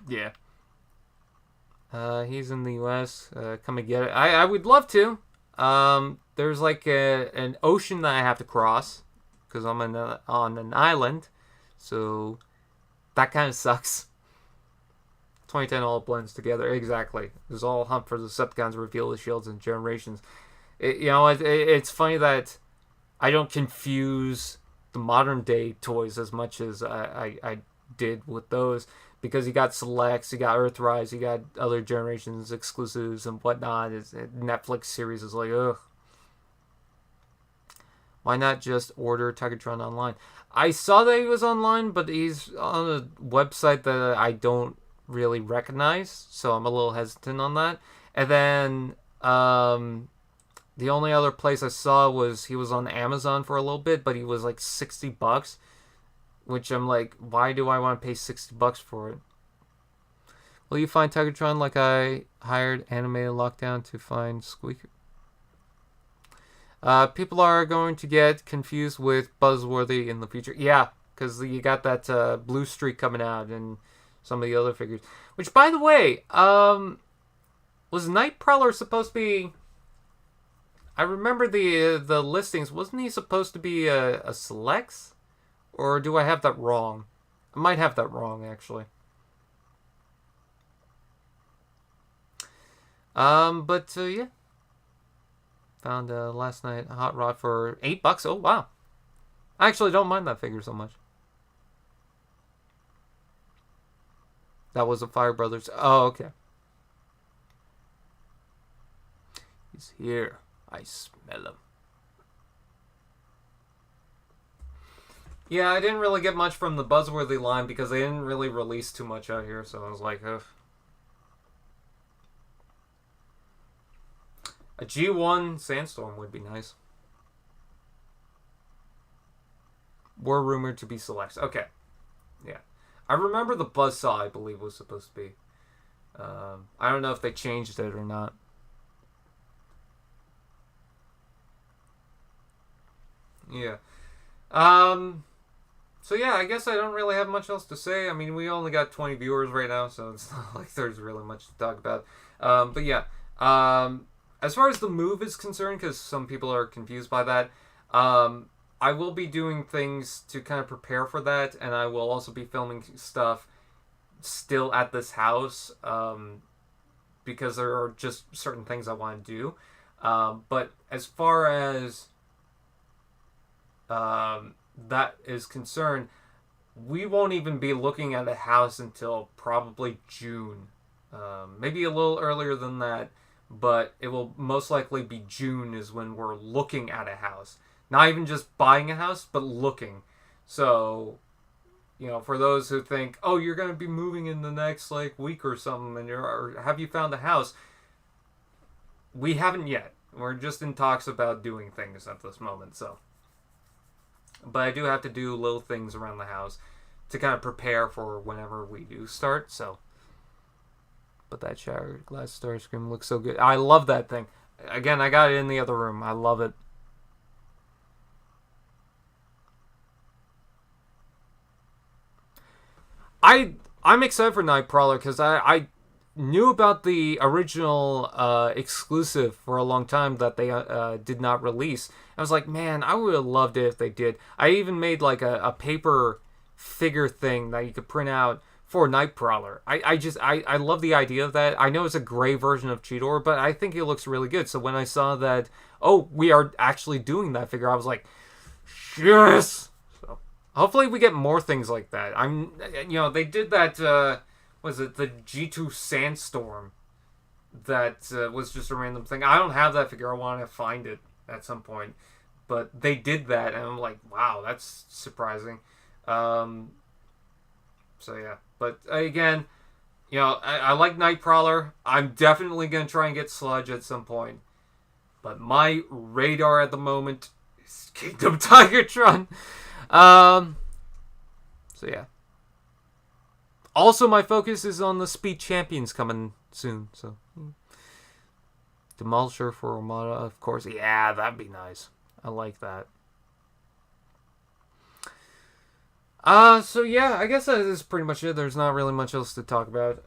Yeah. He's in the U.S. Come and get it. I would love to. There's like an ocean that I have to cross because I'm on an island. So that kind of sucks. 2010 all blends together. Exactly. There's all hump for the Decepticons, reveal the shields and generations. It's funny that I don't confuse the modern day toys as much as I did with those, because you got Selects, you got Earthrise, you got other generations exclusives and whatnot. Netflix series is like, ugh. Why not just order Tigertron online? I saw that he was online, but he's on a website that I don't really recognize, so I'm a little hesitant on that. And then the only other place I saw was he was on Amazon for a little bit, but he was like $60, which I'm like, why do I want to pay $60 for it? Will you find Tigertron like I hired Animated Lockdown to find Squeaker? People are going to get confused with Buzzworthy in the future. Yeah, because you got that Blue Streak coming out and some of the other figures. Which, by the way, was Nightprowler supposed to be... I remember the listings. Wasn't he supposed to be a Selects? Or do I have that wrong? I might have that wrong, actually. Yeah. Found last night a Hot Rod for $8. Oh, wow. I actually don't mind that figure so much. That was a Fire Brothers. Oh, okay. He's here. I smell him. Yeah, I didn't really get much from the Buzzworthy line because they didn't really release too much out here, so I was like, ugh. A G1 Sandstorm would be nice. Were rumored to be Selects. Okay. Yeah. I remember the Buzzsaw, I believe, was supposed to be. I don't know if they changed it or not. Yeah. So yeah, I guess I don't really have much else to say. I mean, we only got 20 viewers right now, so it's not like there's really much to talk about. But yeah. As far as the move is concerned, because some people are confused by that, I will be doing things to kind of prepare for that, and I will also be filming stuff still at this house, because there are just certain things I want to do. But as far as that is concerned, we won't even be looking at a house until probably June. Maybe a little earlier than that, but it will most likely be June is when we're looking at a house. Not even just buying a house, but looking. So, you know, for those who think, oh, you're going to be moving in the next, like, week or something, and or have you found a house? We haven't yet. We're just in talks about doing things at this moment, so. But I do have to do little things around the house to kind of prepare for whenever we do start, so. But that shower glass Starscream looks so good. I love that thing. Again, I got it in the other room. I love it. I'm excited for Nightcrawler because I knew about the original exclusive for a long time that they did not release. I was like, man, I would have loved it if they did. I even made like a paper figure thing that you could print out for Nightcrawler. I love the idea of that. I know it's a gray version of Cheetor, but I think it looks really good. So when I saw that, oh, we are actually doing that figure, I was like, yes! So hopefully we get more things like that. They did that, was it the G2 Sandstorm? That was just a random thing. I don't have that figure. I want to find it at some point. But they did that, and I'm like, wow, that's surprising. So yeah. But again, I like Nightcrawler. I'm definitely going to try and get Sludge at some point. But my radar at the moment is Kingdom Tigertron. So yeah. Also, my focus is on the Speed Champions coming soon. So Demolisher for Armada, of course. Yeah, that'd be nice. I like that. So yeah, I guess that is pretty much it. There's not really much else to talk about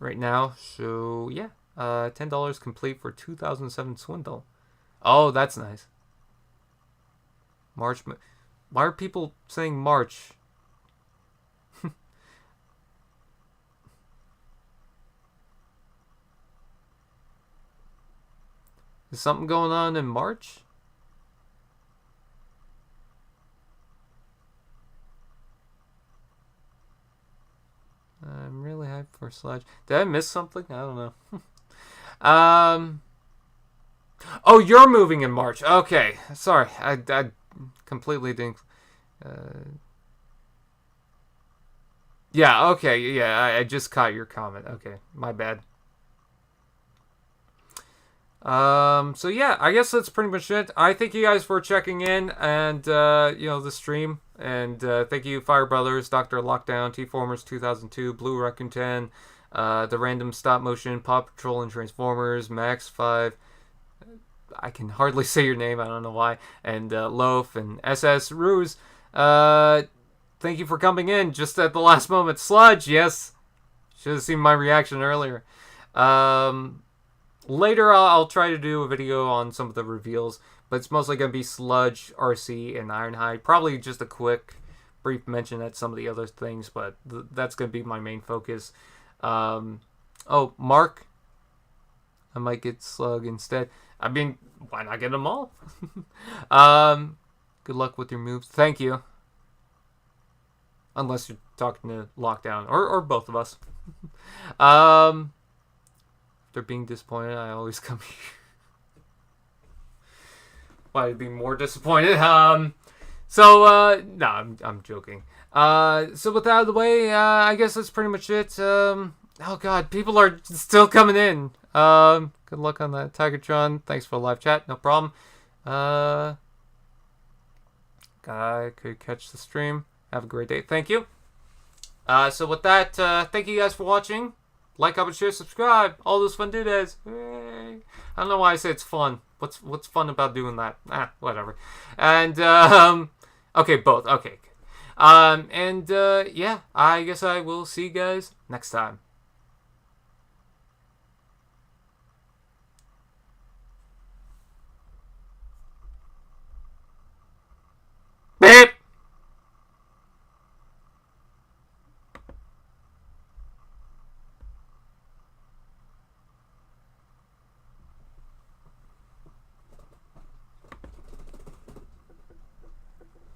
right now. So yeah, $10 complete for 2007 Swindle. Oh, that's nice. March. Why are people saying March? Is something going on in March? I'm really hyped for Sludge. Did I miss something? I don't know. Oh, you're moving in March. Okay. Sorry. I completely didn't... Yeah, okay. Yeah, I just caught your comment. Okay. My bad. So yeah, I guess that's pretty much it. I thank you guys for checking in and, the stream. And, thank you, Fire Brothers, Dr. Lockdown, T-Formers 2002, Blue Raccoon 10, the Random Stop Motion, Paw Patrol and Transformers, Max 5, I can hardly say your name, I don't know why, and, Loaf and SS Ruse. Thank you for coming in just at the last moment. Sludge, yes. Should have seen my reaction earlier. Later, I'll try to do a video on some of the reveals, but it's mostly going to be Sludge, RC, and Ironhide. Probably just a quick, brief mention at some of the other things, but that's going to be my main focus. Oh, Mark. I might get Slug instead. I mean, why not get them all? Good luck with your moves. Thank you. Unless you're talking to Lockdown, or both of us. They're being disappointed, I always come here. Why be more disappointed? No, I'm joking. So with that out of the way, I guess that's pretty much it. Oh god, people are still coming in. Good luck on that, Tigertron. Thanks for the live chat, no problem. Guy could catch the stream. Have a great day. Thank you. So with that, thank you guys for watching. Like, comment, share, subscribe. All those fun doodads. Yay. I don't know why I say it's fun. What's fun about doing that? Whatever. And, okay, both. Okay. Yeah, I guess I will see you guys next time.